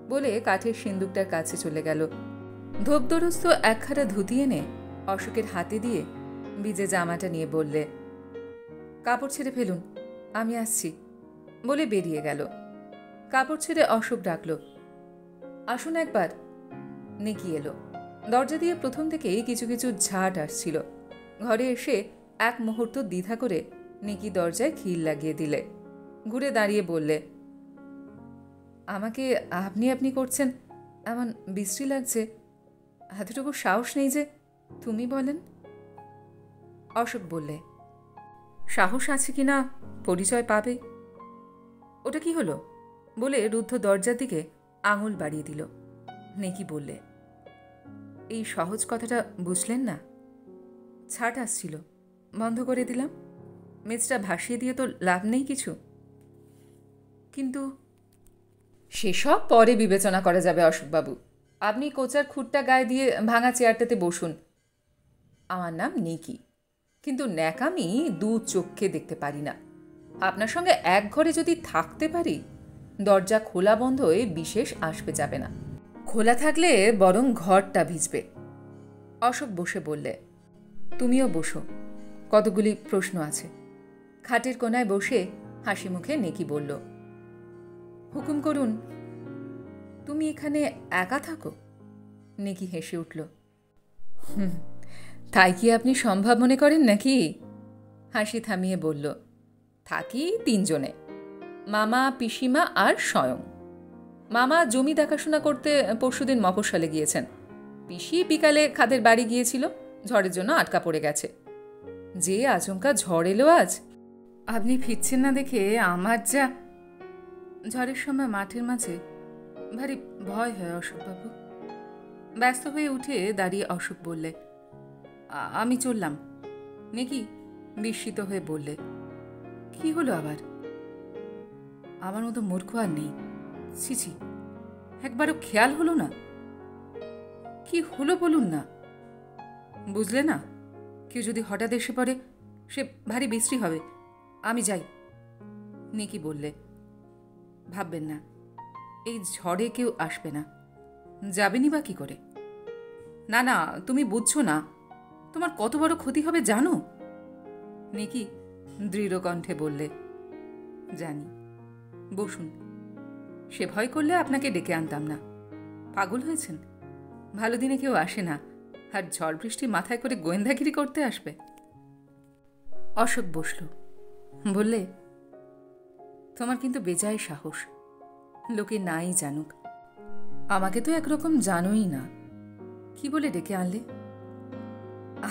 বলে কাঠের সিন্দুকটার কাছে চলে গেল। ধোপদরস্ত একখানা ধুতি এনে অশোকের হাতে দিয়ে ভিজে জামাটা নিয়ে বললে, কাপড় ছেড়ে ফেলুন, আমি আসছি, বলে বেরিয়ে গেল। কাপড় ছেড়ে অশোক ডাকল, আসুন একবার। নেকি এলো। দরজা দিয়ে প্রথম থেকেই কিছু কিছু ঝাঁট আসছিল। ঘরে এসে এক মুহূর্ত দ্বিধা করে নেকি দরজায় খিল লাগিয়ে দিলে। ঘুরে দাঁড়িয়ে বললে, আমাকে আপনি আপনি করছেন, এমন বিশ্রী লাগছে। এতটুকু সাহস নেই যে তুমি বলেন। অশোক বললে, সাহস আছে কি না পরিচয় পাবে। ওটা কি হলো বলে রুদ্ধ দরজার দিকে আঙুল বাড়িয়ে দিল। নেকি বললে, এই সহজ কথাটা বুঝলেন না? ছাট আসছিল, বন্ধ করে দিলাম। মেজটা ভাসিয়ে দিয়ে তো লাভ নেই কিছু। কিন্তু সেসব পরে বিবেচনা করা যাবে অশোকবাবু। আপনি কোচার খুঁটটা গায়ে দিয়ে ভাঙা চেয়ারটাতে বসুন। আমার নাম নেকি, কিন্তু ন্যাকামি দু চোখে দেখতে পারি না। আপনার সঙ্গে এক ঘরে যদি থাকতে পারি, দরজা খোলা বন্ধ হয়ে বিশেষ আসবে যাবে না। খোলা থাকলে বরং ঘরটা ভিজবে। অশোক বসে বললে, তুমিও বসো, কতগুলি প্রশ্ন আছে। খাটের কোনায় বসে হাসি মুখে নেকি বলল, হুকুম করুন। তুমি এখানে একা থাকো? নেকি হেসে উঠল। তাই কি আপনি সম্ভব মনে করেন নাকি? হাসি থামিয়ে বলল, থাকি 3 জনে, মামা, পিসিমা আর স্বয়ং। মামা জমি দেখাশোনা করতে পরশুদিন মফস্বলে গিয়েছেন। পিসি বিকালে খাদের বাড়ি গিয়েছিল, ঝড়ের জন্য আটকা পড়ে গেছে। যে আচমকা ঝড় এলো আজ, আপনি ফিরছেন না দেখে আমার যা। ঝড়ের সময় মাঠের মাঝে ভারী ভয় হয় অশোকবাবু। ব্যস্ত হয়ে উঠে দাঁড়িয়ে অশোক বললে, আমি চললাম। নেকি বিস্মিত হয়ে বললে, কি হলো আবার? আমার মতো মূর্খ আর নেই। ছিছি, একবারও খেয়াল হলো না? কি হলো বলুন না। বুঝলে না, কেউ যদি হঠাৎ এসে পড়ে সে ভারী বিশ্রী হবে। আমি যাই। নেকি বললে, ভাববেন না, এই ঝড়ে কেউ আসবে না। যাবেনি বা কি করে? না না, তুমি বুঝছো না, তোমার কত বড় ক্ষতি হবে জানো? নেকি দৃঢ় কণ্ঠে বললে, জানি। বসুন। সে ভয় করলে আপনাকে ডেকে আনতাম না। পাগল হয়েছেন? ভালো দিনে কেউ আসে না, আর ঝড় বৃষ্টি মাথায় করে গোয়েন্দাগিরি করতে আসবে। অশোক বসল, বললে, তোমার কিন্তু বেজায় সাহস। লোকে নাই জানুক, আমাকে তো একরকম জানোই না। কি বলে ডেকে আনলে?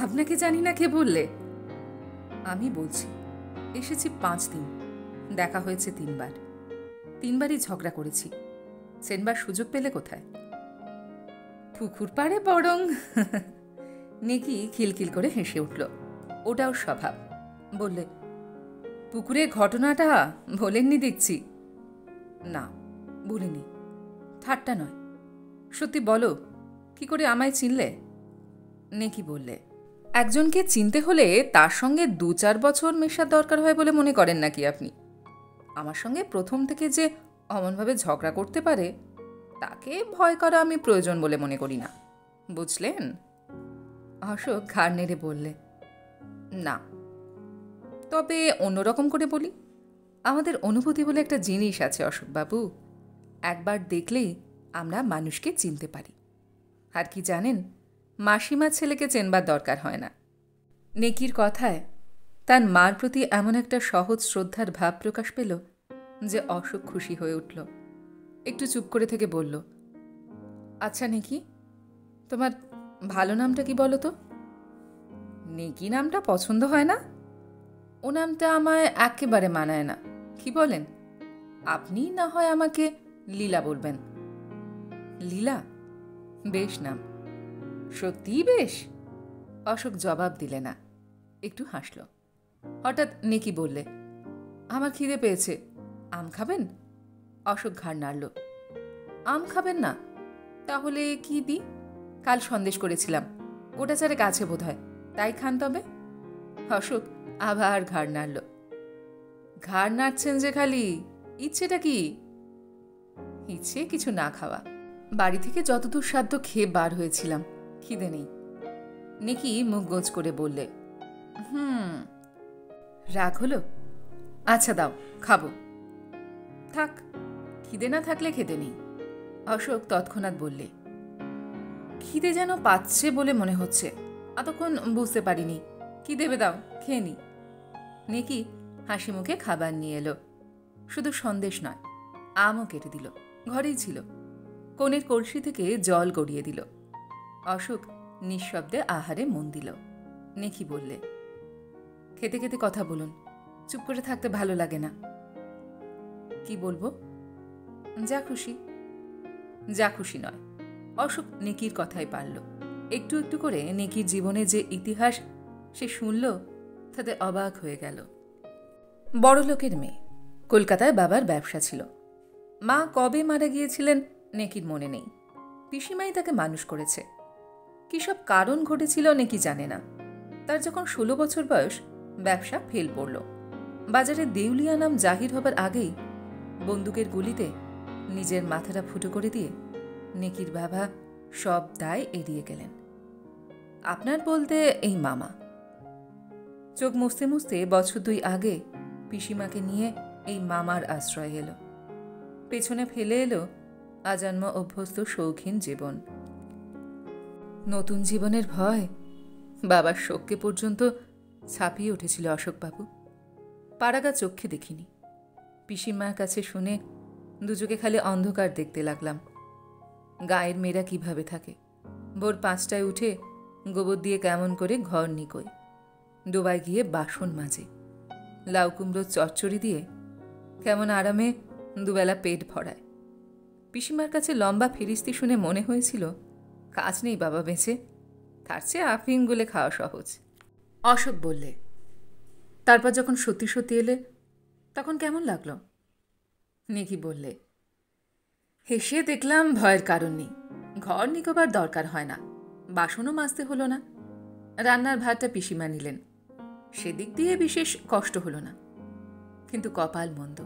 আপনাকে জানি না কে বললে? আমি বলছি, এসেছি 5 দিন, দেখা হয়েছে 3 বার। 3 বারই ঝগড়া করেছি। সেনবার সুযোগ পেলে কোথায়? পুকুর পাড়ে বরং। নেকি খিলখিল করে হেসে উঠল। ওটাও স্বভাব। বললে, পুকুরের ঘটনাটা ভোলেননি দেখছি। না, ভুলিনি। ঠাট্টা নয়, সত্যি বলো, কি করে আমায় চিনলে? নেকি বললে, একজনকে চিনতে হলে তার সঙ্গে 2-4 বছর মেশার দরকার হয় বলে মনে করেন নাকি আপনি? আমার সঙ্গে প্রথম থেকে যে অমনভাবে ঝগড়া করতে পারে, তাকে ভয় করা আমি প্রয়োজন বলে মনে করি না। বুঝলেন? অশোক ঘাড় নেড়ে বললে, না, তবে অন্যরকম করে বলি। আমাদের অনুভূতি বলে একটা জিনিস আছে অশোকবাবু। একবার দেখলেই আমরা মানুষকে চিনতে পারি। আর কি জানেন, মাসিমার ছেলেকে চেনবার দরকার হয় না। নেকির কথায় তার মার প্রতি এমন একটা সহজ শ্রদ্ধার ভাব প্রকাশ পেল যে অশোক খুশি হয়ে উঠল। একটু চুপ করে থেকে বলল, আচ্ছা নেকি, তোমার ভালো নামটা কি বলো তো? নেকি নামটা পছন্দ হয় না? ও নামটা আমায় একেবারে মানায় না। কি বলেন? আপনি না হয় আমাকে লীলা বলবেন। লীলা বেশ নাম। সত্যিই বেশ। অশোক জবাব দিলে না, একটু হাসল। হঠাৎ নেকি বললে, আমার খিদে পেয়েছে, আম খাবেন? অশোক ঘাড় নাড়ল। আম খাবেন না? তাহলে কি দি? কাল সন্দেশ করেছিলাম, গোটা চারে কাছে বোধ হয়, তাই খান তবে। অশোক আবার ঘাড় নাড়ল। ঘাড় নাড়ছেন যে খালি, ইচ্ছেটা কি? ইচ্ছে কিছু না খাওয়া। বাড়ি থেকে যতদূর সাধ্য খেয়ে বার হয়েছিলাম, খিদে নেই। নেকি মুখ গোঁজ করে বললে, রাগ হলো? আচ্ছা দাও, খাবো। থাক, খিদে না থাকলে খেতে নেই। অশোক তৎক্ষণাৎ বললে, খিদে যেন পাচ্ছে বলে মনে হচ্ছে, এতক্ষণ বুঝতে পারিনি। কি দেবে দাও, খেয়ে নি। নেকি হাসি মুখে খাবার নিয়ে এলো। শুধু সন্দেশ নয়, আমও কেটে দিল। ঘরেই ছিল। কোণের কলসি থেকে জল গড়িয়ে দিল। অশোক নিঃশব্দে আহারে মন দিল। নেকি বললে, খেতে খেতে কথা বলুন, চুপ করে থাকতে ভালো লাগে না। কি বলবো? যা খুশি। যা খুশি নয়। অশোক নেকির কথাই পারল। একটু একটু করে নেকির জীবনে যে ইতিহাস সে শুনল, তাতে অবাক হয়ে গেল। বড় লোকের মেয়ে, কলকাতায় বাবার ব্যবসা ছিল। মা কবে মারা গিয়েছিলেন নেকির মনে নেই। পিসিমাই তাকে মানুষ করেছে। কী সব কারণ ঘটেছিল নেকি জানে না। তার যখন 16 বছর বয়স, ব্যবসা ফেল পড়ল। বাজারে দেউলিয়া নাম জাহির হবার আগেই বন্দুকের গুলিতে নিজের মাথাটা ফুটো করে দিয়ে নেকির বাবা সব দায় এড়িয়ে গেলেন। আপনার বলতে এই মামা। চোখ মুছতে মুছতে বছর 2 আগে পিসিমাকে নিয়ে এই মামার আশ্রয় এলো। পেছনে ফেলে এলো আজন্ম অভ্যস্ত শৌখিন জীবন। নতুন জীবনের ভয় বাবার শোককে পর্যন্ত ছাপিয়ে উঠেছিল অশোকবাবু। পাড়াগা চোখে দেখিনি। পিসিমার কাছে শুনে দুচোখে খালি অন্ধকার দেখতে লাগলাম। গায়ের মেয়েরা কিভাবে থাকে, ভোর 5টায় উঠে গোবর দিয়ে কেমন করে ঘর নিকোয়, ডোবায় গিয়ে বাসন মাজে, লাউ কুমড়োর চচ্চড়ি দিয়ে কেমন আরামে দুবেলা পেট ভরায়। পিসিমার কাছে লম্বা ফিরিস্তি শুনে মনে হয়েছিল কাজ নেই বাবা বেঁচে, তার চেয়ে আফিম গুলে খাওয়া সহজ। অশোক বললে, তারপর যখন সত্যি সত্যি এলে তখন কেমন লাগলো? নেকি বললে, হেসে দেখলাম ভয়ের কারণ নেই। ঘর নিকোবার দরকার হয় না, বাসনও মাজতে হলো না। রান্নার ভাতটা পিসিমা নিলেন, সেদিক দিয়ে বিশেষ কষ্ট হলো না। কিন্তু কপাল মন্দ।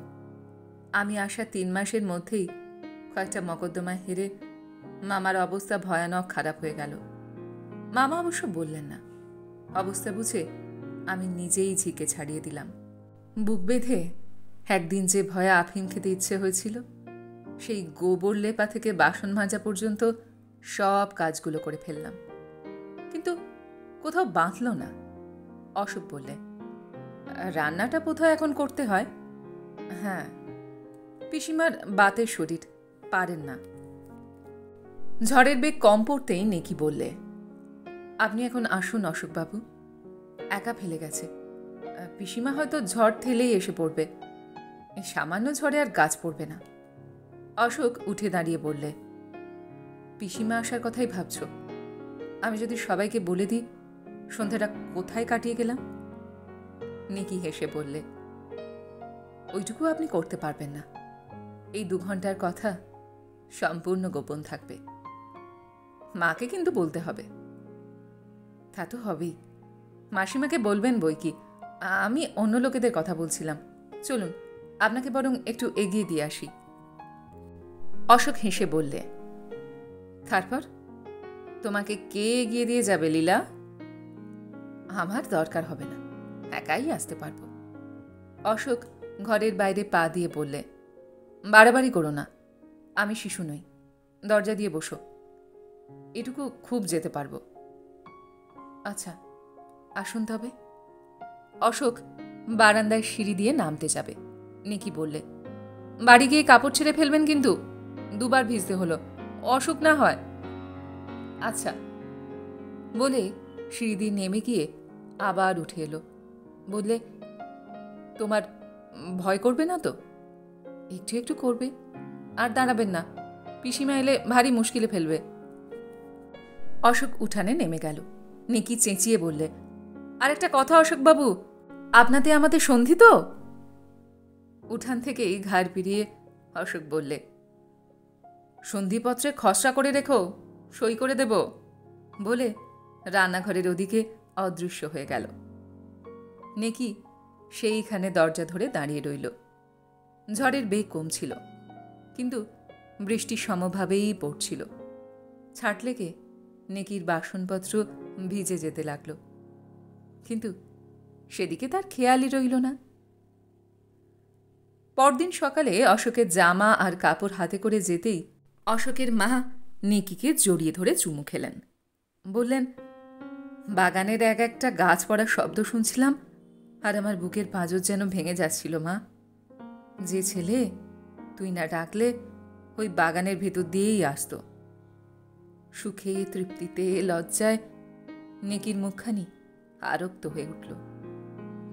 আমি আসা 3 মাসের মধ্যেই কয়েকটা মকদ্দমায় হেরে মামার অবস্থা ভয়ানক খারাপ হয়ে গেল। মামা অবশ্য বললেন না। অবস্থা বুঝে আমি নিজেই ঝিকে ছাড়িয়ে দিলাম। বুক বেঁধে একদিন যে ভয়ে আফিম খেতে ইচ্ছে হয়েছিল, সেই গোবর লেপা থেকে বাসন মাজা পর্যন্ত সব কাজগুলো করে ফেললাম, কিন্তু কোথাও বাঁধল না। অশোক বললে, রান্নাটা বোধহয় এখন করতে হয়। হ্যাঁ, পিসিমার বাতের শরীর, পারেন না। ঝড়ের বেগ কম পড়তেই নেকি বললে, আপনি এখন আসুন অশোকবাবু, একা ফেলে গেছে। পিসিমা হয়তো ঝড় ঠেলেই এসে পড়বে, এই সামান্য ঝড়ে আর গাছ পড়বে না। অশোক উঠে দাঁড়িয়ে বললে, পিসিমা আসার কথাই ভাবছ? আমি যদি সবাইকে বলে দিই সন্ধ্যাটা কোথায় কাটিয়ে গেলাম? নেকি হেসে বললে, ওইটুকু আপনি করতে পারবেন না। এই 2 ঘন্টার কথা সম্পূর্ণ গোপন থাকবে। মাকে কিন্তু বলতে হবে। তা তো হবেই, মাসিমাকে বলবেন বই কি। আমি অন্য লোকেদের কথা বলছিলাম। চলুন, আপনাকে বরং একটু এগিয়ে দিয়ে আসি। অশোক হেসে বললে, তারপর তোমাকে কে এগিয়ে দিয়ে যাবে লীলা? আমার দরকার হবে না, একাই আসতে পারবো। অশোক ঘরের বাইরে পা দিয়ে বললে, বাড়াবাড়ি করো না, আমি শিশু নই, দরজা দিয়ে বসো, এটুকু খুব যেতে পারবো। আচ্ছা, আসুন তবে। অশোক বারান্দায় সিঁড়ি দিয়ে নামতে যাবে। নেকি বললে, বাড়ি গিয়ে কাপড় ছেড়ে ফেলবেন কিন্তু, 2 বার ভিজতে হলো, অসুখ না হয়। আচ্ছা বলে সিঁড়ি দিয়ে নেমে গিয়ে আবার উঠে এলো। বললে, তোমার ভয় করবে না তো? একটু একটু করবে, আর দাঁড়াবেন না, পিসিমা এলে ভারী মুশকিলে ফেলবে। অশোক উঠানে নেমে গেল। নেকি চেঁচিয়ে বললে, আর একটা কথা অশোকবাবু, আপনাতে আমাদের সন্ধি তো? উঠান থেকেই ঘাড় ফিরিয়ে অশোক বললে, সন্ধিপত্রে খসড়া করে রেখো, সই করে দেব। বলে রান্নাঘরের ওদিকে অদৃশ্য হয়ে গেল। নেকি সেইখানে দরজা ধরে দাঁড়িয়ে রইল। ঝড়ের বেগ কমছিল, কিন্তু বৃষ্টি সমভাবেই পড়ছিল। ছাট লেগে নেকির বাসনপত্র ভিজে যেতে লাগল, কিন্তু সেদিকে তার খেয়ালই রইল না। পরদিন সকালে অশোকের জামা আর কাপড় হাতে করে যেতেই অশোকের মা নেকিকে জড়িয়ে ধরে চুমু খেলেন। বললেন, বাগানের এক একটা গাছ পড়ার শব্দ শুনছিলাম, আর আমার বুকের পাঁজর যেন ভেঙে যাচ্ছিল। মা, যে ছেলে তুই না ডাকলে ওই বাগানের ভেতর দিয়েই আসত। সুখে, তৃপ্তিতে, লজ্জায় নেকির মুখখানি আরক্ত হয়ে উঠল।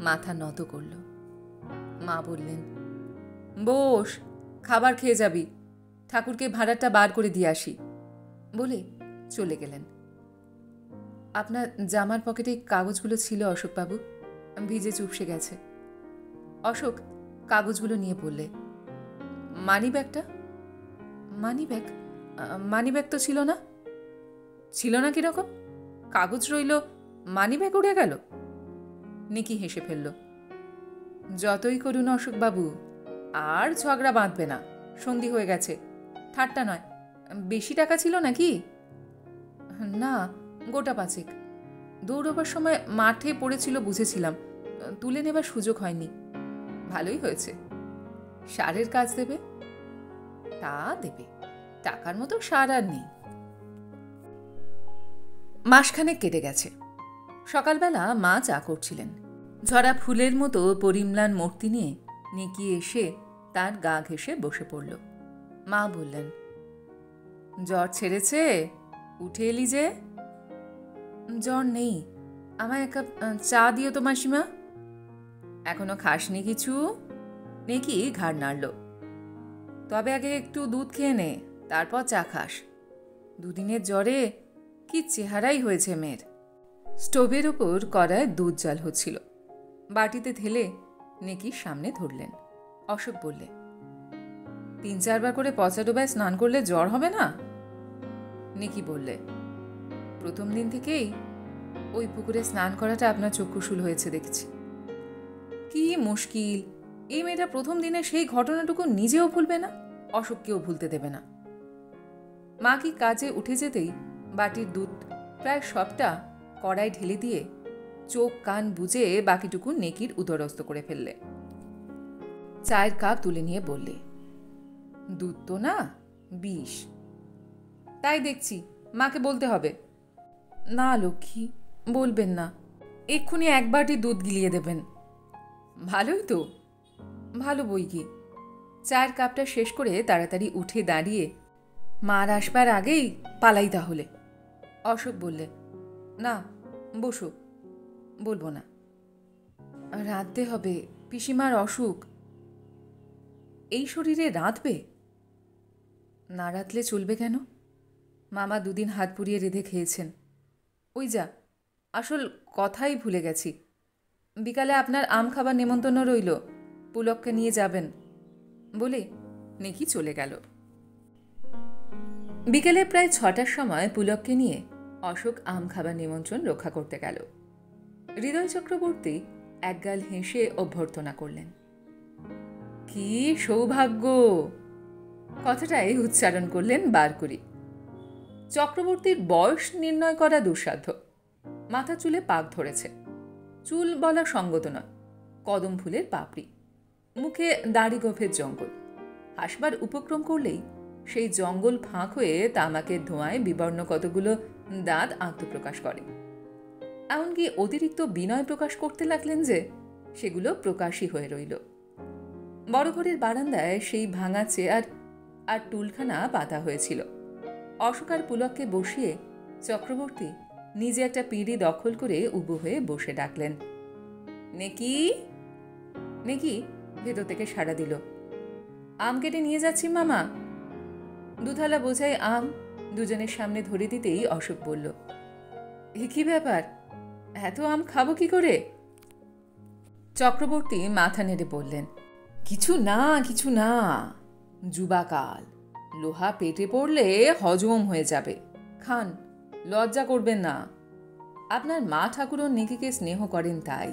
মাথা নত করল। মা বললেন, বস, খাবার খেয়ে যাবি, ঠাকুরকে ভাড়াটা বার করে দিয়ে আসি বলে চলে গেলেন। আপনার জামার পকেটে কাগজগুলো ছিল অশোকবাবু, ভিজে চুপসে গেছে। অশোক কাগজগুলো নিয়ে বললে, মানিব্যাগটা? মানিব্যাগ? মানিব্যাগ তো ছিল না। ছিল না কিরকম? কাগজ রইল, মানিব্যাগ উড়ে গেল? নিকি হেসে ফেলল। যতই করুন অশোকবাবু, আর ঝগড়া বাঁধবে না, সন্ধি হয়ে গেছে। ঠাট্টা নয়। বেশি টাকা ছিল নাকি? না, গোটা 5। দৌড়বার সময় মাঠে পড়েছিল বুঝেছিলাম, তুলে নেবার সুযোগ হয়নি। ভালোই হয়েছে। সারের কাজ দেবে? তা দেবে, টাকার মতো সার আর নেই। মাসখানেক কেটে গেছে। সকালবেলা মা চা করছিলেন। ঝরা ফুলের মতো পরিম্লান মূর্তি নিয়ে নিকি এসে তার গা ঘেঁষে বসে পড়ল। মা বললেন, জ্বর ছেড়েছে? উঠে এলি যে? জ্বর নেই, আমায় 1 কাপ চা দিও তো মাসিমা। এখনো খাসনি কিছু? নিকি ঘাড় নাড়ল। তবে আগে একটু দুধ খেয়ে নে, তারপর চা খাস। 2 দিনের জ্বরে কি চেহারাই হয়েছে মেয়ের। স্টোভের ওপর কড়ায় দুধ জাল হচ্ছিল। বাটিতে ঢেলে নেকির সামনে ধরলেন। অশোক বললে, 3-4 বার করে পচা ডোবায় স্নান করলে জ্বর হবে না? নেকি বললে, প্রথম দিন থেকেই ওই পুকুরে স্নান করাটা আপনার চক্ষুশূল হয়েছে দেখছি। কি মুশকিল, এই মেয়েটা প্রথম দিনে সেই ঘটনাটুকু নিজেও ভুলবে না, অশোককেও ভুলতে দেবে না। মা কি কাজে উঠে যেতেই বাটির দুধ প্রায় সবটা কড়াই ঢেলে দিয়ে চোখ কান বুজে বাকিটুকু নেকির উদরস্থ করে ফেললে। চায়ের কাপ তুলে নিয়ে বললে, দুধ তো না, বিষ। তাই দেখছি, মাকে বলতে হবে। না লক্ষ্মী, বলবেন না, এক্ষুনি 1 বাটি দুধ গিলিয়ে দেবেন। ভালোই তো। ভালো বই কি। চায়ের কাপটা শেষ করে তাড়াতাড়ি উঠে দাঁড়িয়ে, মার আসবার আগেই পালাই তাহলে। অশোক বললে, না, বসো। বলবো না, রাঁধতে হবে, পিসিমার অসুখ। এই শরীরে রাঁধবে? না রাঁধলে চলবে কেন? মামা 2 দিন হাত পুড়িয়ে রেঁধে খেয়েছেন। ওই যা, আসল কথাই ভুলে গেছি, বিকালে আপনার আম খাবার নেমন্তন্ন রইল, পুলককে নিয়ে যাবেন বলে নেকি চলে গেল। বিকেলে প্রায় 6টার সময় পুলককে নিয়ে অশোক আম খাবার নিমন্ত্রণ রক্ষা করতে গেল। হৃদয় চক্রবর্তী একগাল হেসে অভ্যর্থনা করলেন। কি সৌভাগ্য! কথাটাই উচ্চারণ করলেন বার করি। চক্রবর্তীর বয়স নির্ণয় করা দুঃসাধ্য। মাথা চুলে পাক ধরেছে। চুল বলা সঙ্গত নয়, কদম ফুলের পাপড়ি। মুখে দাড়ি গোফের জঙ্গল। হাসবার উপক্রম করলেই সেই জঙ্গল ফাঁক হয়ে তামাকের ধোঁয়ায় বিবর্ণ কতগুলো দাঁত আত্মপ্রকাশ করে। এমনকি অতিরিক্ত বিনয় প্রকাশ করতে লাগলেন যে সেগুলো প্রকাশই হয়ে রইল। বড় ঘরের বারান্দায় সেই ভাঙা চেয়ার আর টুলখানা পাতা হয়েছিল। অশোক আর পুলককে বসিয়ে চক্রবর্তী নিজে একটা পিঁড়ি দখল করে উবু হয়ে বসে ডাকলেন, নেকি। নেকি ভেতর থেকে সাড়া দিল, আম কেটে নিয়ে যাচ্ছি মামা। 2 থালা বোঝাই আম দুজনের সামনে ধরে দিতেই অশোক বলল, এ কি ব্যাপার, এত আম খাবো কি করে? চক্রবর্তী মাথা নেড়ে বললেন, কিছু না, কিছু না, যুবাকাল, লোহা পেটে পড়লে হজম হয়ে যাবে, খান, লজ্জা করবেন না। আপনার মা ঠাকুরও নেকিকে স্নেহ করেন তাই,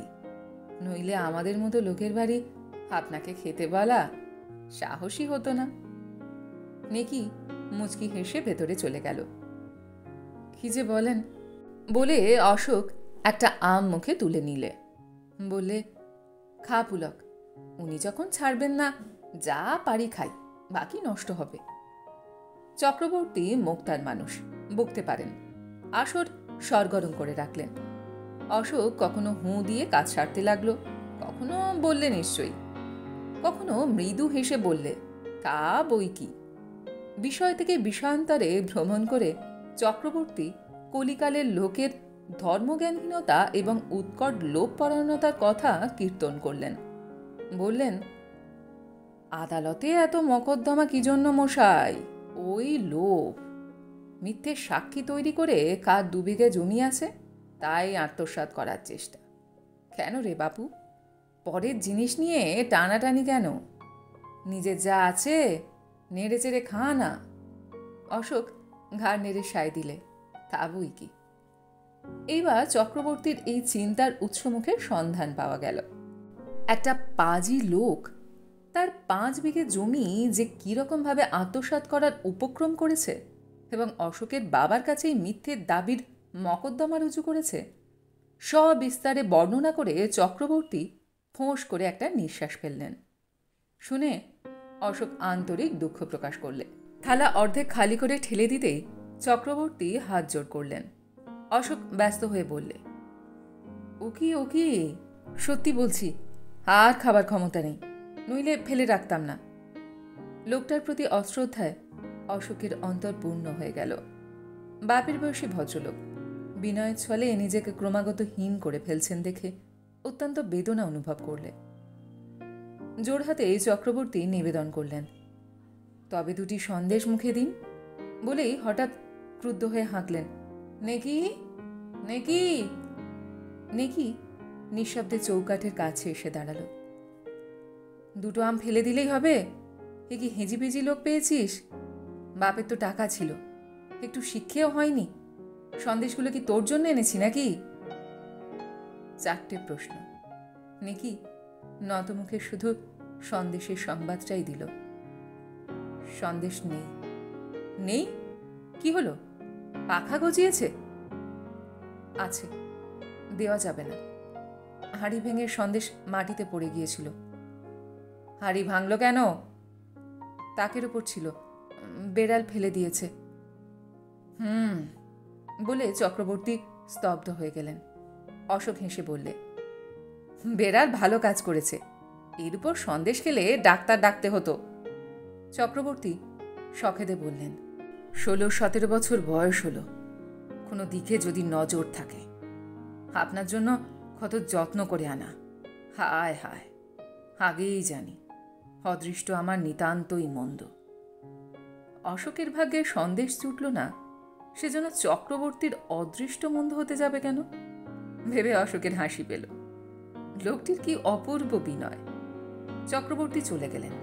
নইলে আমাদের মতো লোকের বাড়ি আপনাকে খেতে বলা সাহসী হতো না। নেকি মুচকি হেসে ভেতরে চলে গেল। কি যে বলেন বলে অশোক একটা আম মুখে তুলে নিলে। বললে, খা পুলক, উনি যখন ছাড়বেন না, যা পারি খাই, বাকি নষ্ট হবে। চক্রবর্তী মুক্তার মানুষ, বকতে পারেন। আসর সরগরম করে রাখলেন। অশোক কখনো হুঁ দিয়ে কাজ সারতে লাগলো, কখনো বললে নিশ্চয়ই, কখনো মৃদু হেসে বললে, তা বই কি। বিষয় থেকে বিষয়ান্তরে ভ্রমণ করে চক্রবর্তী কলিকালের লোকের ধর্মজ্ঞানহীনতা এবং উৎকট লোভপরায়ণতার কথা কীর্তন করলেন। বললেন, আদালতে এত মকদ্দমা কি জন্য মশাই? ওই লোভ। মিথ্যে সাক্ষী তৈরি করে কার 2 বিঘে জমি আছে তাই আত্মসাৎ করার চেষ্টা। কেন রে বাপু, পরের জিনিস নিয়ে টানাটানি কেন? নিজের যা আছে নেড়ে চেড়ে খা না। অশোক ঘাড় নেড়ে সায় দিলে, তা বই কি। এইবার চক্রবর্তীর এই চিন্তার উৎসমুখের সন্ধান পাওয়া গেল। একটা পাজি লোক তার 5 বিঘে জমি যে কীরকমভাবে আত্মসাৎ করার উপক্রম করেছে এবং অশোকের বাবার কাছেই মিথ্যে দাবির মকদ্দমা রুজু করেছে, সবিস্তারে বর্ণনা করে চক্রবর্তী ফোঁস করে একটা নিঃশ্বাস ফেললেন। শুনে অশোক আন্তরিক দুঃখ প্রকাশ করলে। থালা অর্ধেক খালি করে ঠেলে দিতেই চক্রবর্তী হাত জোড় করলেন। অশোক ব্যস্ত হয়ে বললে, ও কি, সত্যি বলছি, আর খাবার ক্ষমতা নেই, নইলে ফেলে রাখতাম না। লোকটার প্রতি অশ্রদ্ধায় অশোকের অন্তর পূর্ণ হয়ে গেল। বাপের বয়সী ভদ্রলোক বিনয়ের ছলে নিজেকে ক্রমাগত হীন করে ফেলছেন দেখে অত্যন্ত বেদনা অনুভব করলে। জোড়হাতে চক্রবর্তী নিবেদন করলেন, তবে 2টি সন্দেশ মুখে দিন বলেই হঠাৎ ক্রুদ্ধ হয়ে হাঁকলেন, নেকি নেকি। নেকি নিঃশব্দে চৌকাঠের কাছে এসে দাঁড়ালো। 2টো আম ফেলে দিলেই হবে? এ কি হেজিবেজি লোক পেয়েছিস? বাপের তো টাকা ছিল, একটু শিক্ষেও হয়নি। সন্দেশগুলো কি তোর জন্য এনেছি নাকি? 4টে প্রশ্ন। নেকি নতমুখে শুধু সন্দেশের সংবাদটাই দিল। সন্দেশ নেই। নেই? কি হলো, পাখা গজিয়েছে? আছে, দেওয়া যাবে না। হাঁড়ি ভেঙে সন্দেশ মাটিতে পড়ে গিয়েছিল। হাঁড়ি ভাঙল কেন? তাকের উপর ছিল, বেড়াল ফেলে দিয়েছে। বলে চক্রবর্তী স্তব্ধ হয়ে গেলেন। অশোক হেসে বললে, বেড়াল ভালো কাজ করেছে, এর উপর সন্দেশ খেলে ডাক্তার ডাকতে হতো। চক্রবর্তী শখেদে বললেন, 16-17 বছর বয়স হলো, কোনো দিকে যদি নজর থাকে। আপনার জন্য কত যত্ন করে আনা। হায় হায়, আগেই জানি অদৃষ্ট আমার নিতান্তই মন্দ। অশোকের ভাগ্যে সন্দেশ জুটল না, সেজন্য চক্রবর্তীর অদৃষ্ট মন্দ হতে যাবে কেন ভেবে অশোকের হাসি পেল। লোকটির কি অপূর্ব বিনয়। চক্রবর্তী চলে গেলেন।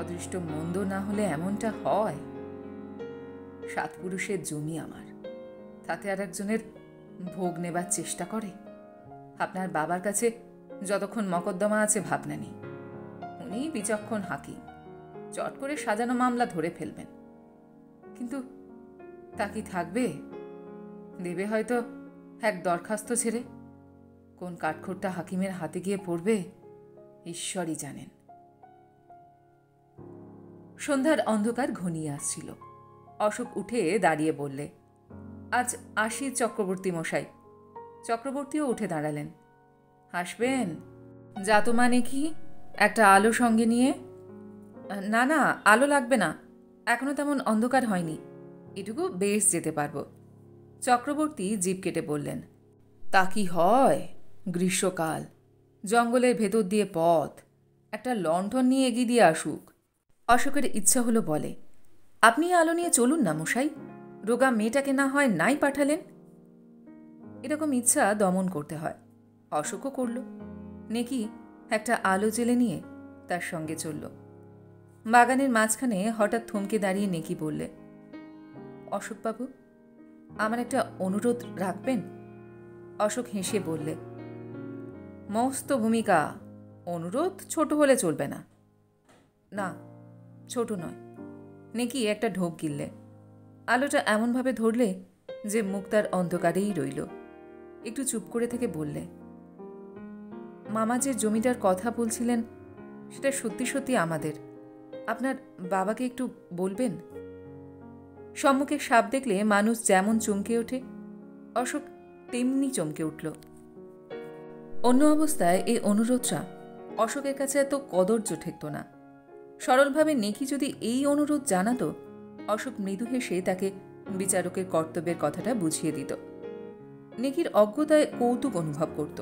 অদৃষ্ট মন্দ না হলে এমনটা হয়? 7 পুরুষের জমি আমার, তাতে আর একজনের ভোগ নেবার চেষ্টা করে? আপনার বাবার কাছে যতক্ষণ মকদ্দমা আছে ভাবনা নেই, উনি বিচক্ষণ হাকিম, চট করে সাজানো মামলা ধরে ফেলবেন। কিন্তু তা কি থাকবে? দেবে হয়তো এক দরখাস্ত ছেড়ে। কোন কাঠখোট্টা হাকিমের হাতে গিয়ে পড়বে ঈশ্বরই জানেন। সন্ধ্যার অন্ধকার ঘনিয়ে আসছিল। অশোক উঠে দাঁড়িয়ে বললে, আজ আসি চক্রবর্তী মশাই। চক্রবর্তীও উঠে দাঁড়ালেন। হাসবেন? যাতো মানে কি, একটা আলো সঙ্গে নিয়ে? না না, আলো লাগবে না, এখনো তেমন অন্ধকার হয়নি, এটুকু বেশ যেতে পারবো। চক্রবর্তী জিভ কেটে বললেন, তা কি হয়? গ্রীষ্মকাল, জঙ্গলের ভেতর দিয়ে পথ, একটা লণ্ঠন নিয়ে এগিয়ে দিয়ে আসুক। অশোকের ইচ্ছা হলো বলে, আপনি আলো নিয়ে চলুন না মশাই, রোগা মেয়েটাকে না হয় নাই পাঠালেন। এরকম ইচ্ছা দমন করতে হয়। অশোকও করল। নেকি একটা আলো জেলে নিয়ে তার সঙ্গে চলল। বাগানের মাঝখানে হঠাৎ থমকে দাঁড়িয়ে নেকি বললে, অশোকবাবু, আমার একটা অনুরোধ রাখবেন? অশোক হেসে বললে, মস্ত ভূমিকা, অনুরোধ ছোট হলে চলবে না। না, ছোট নয়। নেকি একটা ঢোক গিললে। আলোটা এমনভাবে ধরলে যে মুখ তার অন্ধকারেই রইল। একটু চুপ করে থেকে বললে, মামা যে জমিটার কথা বলছিলেন সেটা সত্যি সত্যি আমাদের, আপনার বাবাকে একটু বলবেন? সম্মুখে সাপ দেখলে মানুষ যেমন চমকে ওঠে, অশোক তেমনি চমকে উঠল। অন্য অবস্থায় এই অনুরোধটা অশোকের কাছে এত কদর্য ঠেকত না। সরলভাবে নেকি যদি এই অনুরোধ জানাতো, অশোক মৃদু হেসে তাকে বিচারকের কর্তব্যের কথাটা বুঝিয়ে দিত। নেকির অজ্ঞতায় কৌতুক অনুভব করত।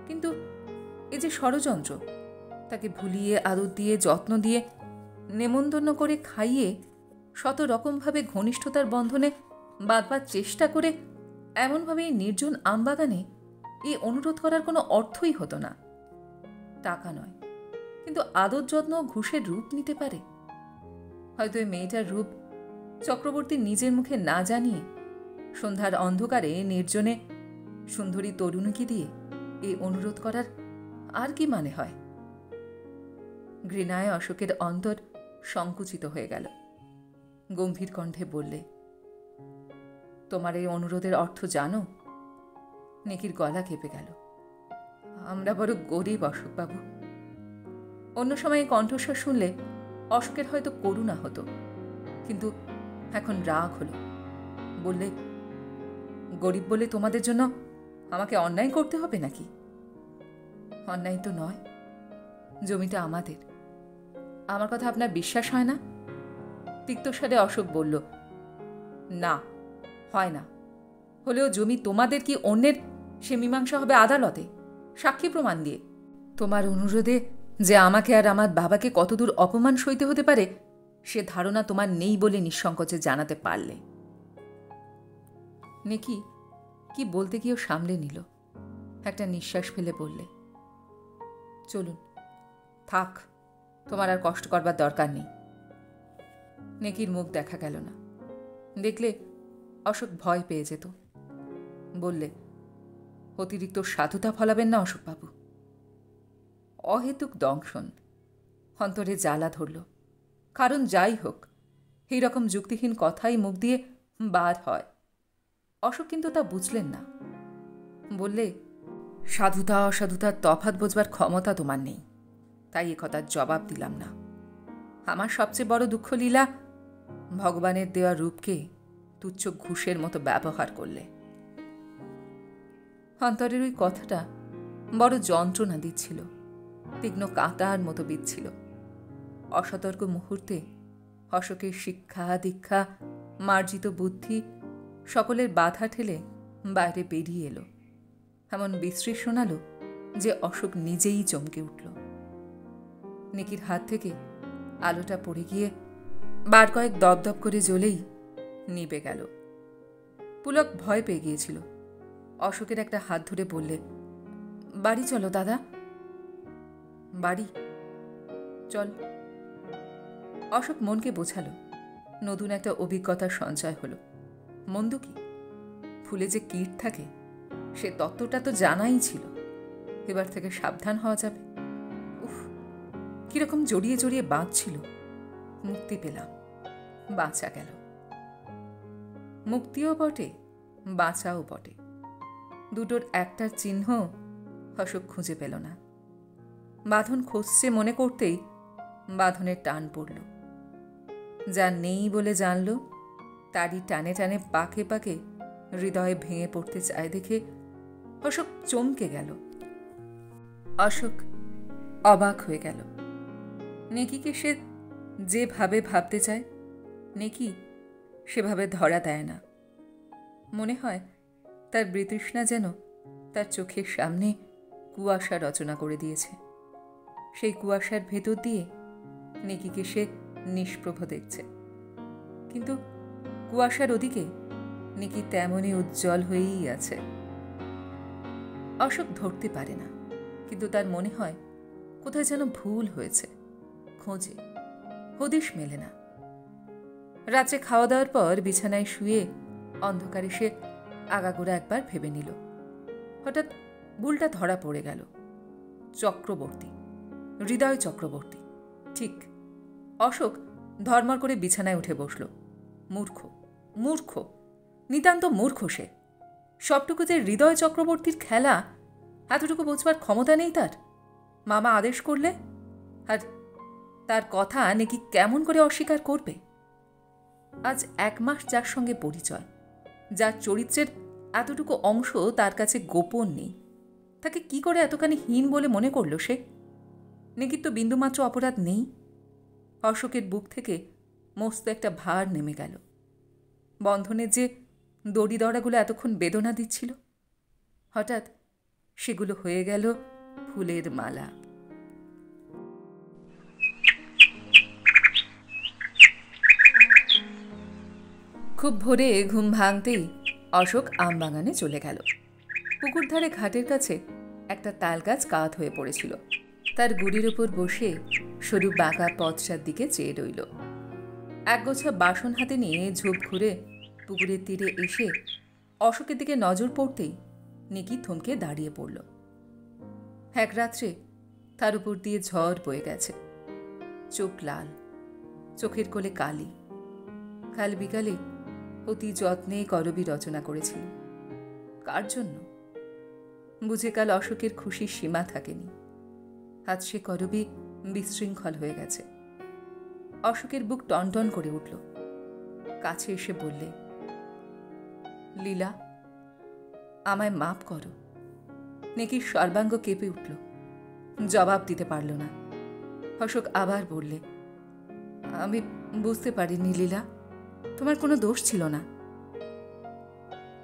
কিন্তু এ যে ষড়যন্ত্র, তাকে ভুলিয়ে আদর দিয়ে যত্ন দিয়ে নেমন্তন্ন করে খাইয়ে শত রকমভাবে ঘনিষ্ঠতার বন্ধনে বাঁধবার চেষ্টা করে এমনভাবে এই নির্জন আমবাগানে এই অনুরোধ করার কোনো অর্থই হতো না। টাকা নয়, কিন্তু আদর যত্ন ঘুষের রূপ নিতে পারে। হয়তো এই মেয়েটার রূপ চক্রবর্তী নিজের মুখে না জানিয়ে সন্ধ্যার অন্ধকারে নির্জনে সুন্দরী তরুণীকে দিয়ে এই অনুরোধ করার আর কি মানে হয়? ঘৃণায় অশোকের অন্তর সংকুচিত হয়ে গেল। গম্ভীর কণ্ঠে বললে, তোমার এই অনুরোধের অর্থ জানো? নেকির গলা কেঁপে গেল। আমরা বড় গরিব অশোকবাবু। অন্য সময় কণ্ঠস্বর শুনলে অশোকের হয়তো করুণা হতো, কিন্তু এখন রাগ হলো। বললে, গরিব বলে তোমাদের জন্য আমাকে অন্যায় করতে হবে নাকি? অন্যায় তো নয়, জমিটা আমাদের। আমার কথা আপনার বিশ্বাস হয় না? তিক্তস্বরে অশোক বলল, না, হয় না। হলেও জমি তোমাদের কি অন্যের, সে মীমাংসা হবে আদালতে, সাক্ষী প্রমাণ দিয়ে। তোমার অনুরোধে যে আমাকে আর আমার বাবাকে কতদূর অপমান সইতে হতে পারে সে ধারণা তোমার নেই বলে নিঃসংকোচে জানাতে পারলে। নেকি কি বলতে গিয়েও সামলে নিল। একটা নিঃশ্বাস ফেলে বললে, চলুন, থাক, তোমার আর কষ্ট করবার দরকার নেই। নেকির মুখ দেখা গেল না। দেখলে অশোক ভয় পেয়ে যেত। বললে, অতিরিক্ত সাধুতা ফলাবেন না অশোকবাবু। অহেতুক দংশন। অন্তরে জ্বালা ধরল। কারণ যাই হোক, এই রকম যুক্তিহীন কথাই মুখ দিয়ে বার হয়। অশোক কিন্তু তা বুঝলেন না। বললে, সাধুতা অসাধুতার তফাৎ বোঝবার ক্ষমতা তোমার নেই, তাই এ কথার জবাব দিলাম না। আমার সবচেয়ে বড় দুঃখ লীলা, ভগবানের দেওয়া রূপকে তুচ্ছ ঘুষের মতো ব্যবহার করলে। অন্তরের ওই কথাটা বড় যন্ত্রণা দিচ্ছিল, তীক্ষ্ণ কাঁটার মতো বিচ্ছিল। অসতর্ক মুহূর্তে অশোকের শিক্ষা দীক্ষা মার্জিত বুদ্ধি সকলের বাধা ঠেলে বাইরে বেরিয়ে এলো। এমন বিশ্রী শোনালো যে অশোক নিজেই চমকে উঠল। নেকির হাত থেকে আলোটা পড়ে গিয়ে বার কয়েক দপদপ করে জ্বলেই নিবে গেল। পুলক ভয় পেয়ে গিয়েছিল। অশোকের একটা হাত ধরে বললে, বাড়ি চলো দাদা। বাড়ি চল। অশোক মনকে বোঝালো, নতুন একটা অভিজ্ঞতার সঞ্চয় হলো। মন্দ কি? ফুলে যে কীট থাকে সে তত্ত্বটা তো জানাই ছিল। এবার থেকে সাবধান হওয়া যাবে। উফ, কিরকম জড়িয়ে জড়িয়ে বাঁধছিল। মুক্তি পেলাম, বাঁচা গেল। মুক্তিও বটে, বাঁচাও বটে। দুটোর একটার চিহ্ন অশোক খুঁজে পেল না। বাঁধন খসছে মনে করতেই বাঁধনের টান পড়ল। যা নেই বলে জানল তারই টানে টানে পাকে পাকে হৃদয়ে ভেঙে পড়তে চায় দেখে অশোক চমকে গেল। অশোক অবাক হয়ে গেল। নেকিকে সে যেভাবে ভাবতে চায়, নেকি সেভাবে ধরা দেয় না। মনে হয় তার বৃতৃষ্ণা যেন তার চোখের সামনে কুয়াশা রচনা করে দিয়েছে। সেই কুয়াশার ভেতর দিয়ে নেকিকে সে নিষ্প্রভ দেখছে। কিন্তু কুয়াশার ওদিকে নেকি তেমনই উজ্জ্বল হয়েই আছে। অশোক ধরতে পারে না, কিন্তু তার মনে হয় কোথায় যেন ভুল হয়েছে। খোঁজে, হদিশ মেলে না। রাত্রে খাওয়া দাওয়ার পর বিছানায় শুয়ে অন্ধকারে সে আগাগোড়া একবার ভেবে নিল। হঠাৎ ভুলটা ধরা পড়ে গেল। চক্রবর্তী, হৃদয় চক্রবর্তী, ঠিক। অশোক ধর্মর করে বিছানায় উঠে বসল। মূর্খ, মূর্খ, নিতান্ত মূর্খ সে। সবটুকু যে হৃদয় চক্রবর্তীর খেলা, এতটুকু বোঝবার ক্ষমতা নেই তার। মামা আদেশ করলে আর তার কথা নাকি কেমন করে অস্বীকার করবে? আজ 1 মাস যার সঙ্গে পরিচয়, যার চরিত্রের এতটুকু অংশ তার কাছে গোপন নেই, তাকে কি করে এতখানি হীন বলে মনে করল সে? নেকির তো বিন্দুমাত্র অপরাধ নেই। অশোকের বুক থেকে মস্ত একটা ভার নেমে গেল। বন্ধনের যে দড়ি দড়াগুলো এতক্ষণ বেদনা দিচ্ছিল, হঠাৎ সেগুলো হয়ে গেল ফুলের মালা। খুব ভোরে ঘুম ভাঙতেই অশোক আমবাগানে চলে গেল। পুকুর ধারে ঘাটের কাছে একটা তাল গাছ কাত হয়ে পড়েছিল। তার গুড়ির ওপর বসে সরু বাঁকা পথটার দিকে চেয়ে রইল। একগোছা বাসন হাতে নিয়ে ঝোপ ঘুরে পুকুরের তীরে এসে অশোকের দিকে নজর পড়তেই নিকি থমকে দাঁড়িয়ে পড়ল। এক রাত্রে তার উপর দিয়ে ঝড় বয়ে গেছে। চোখ লাল, চোখের কোলে কালি। কাল বিকালে অতি যত্নে করবী রচনা করেছিল। কার জন্য? বুঝে কাল অশোকের খুশির সীমা থাকেনি। আজ সে করবী বিশৃঙ্খল হয়ে গেছে। অশোকের বুক টনটন করে উঠল। কাছে এসে বললে, লীলা, আমায় মাপ করো। নিকির সর্বাঙ্গ কেঁপে উঠল। জবাব দিতে পারল না। অশোক আবার বললে, আমি বুঝতে পারিনি লীলা, তোমার কোনো দোষ ছিল না।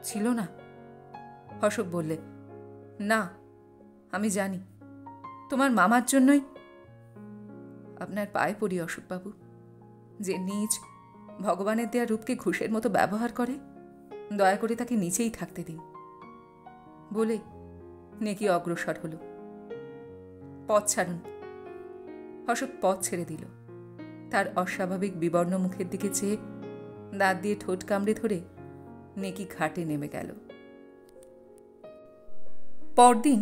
ছিল না? অশোক বললে, না, আমি জানি তোমার মামার জন্যই। আপনার পায়ে পড়ি অশোকবাবু, যে নিজ ভগবানের দেয়া রূপকে ঘুষের মতো ব্যবহার করে, দয়া করে তাকে নিচেই থাকতে দিন বলে নেকি অগ্রসর হল। পথ ছাড়ুন। অশোক পথ ছেড়ে দিল। তার অস্বাভাবিক বিবর্ণ মুখের দিকে চেয়ে দাঁত দিয়ে ঠোঁট কামড়ে ধরে নেকি ঘাটে নেমে গেল। পরদিন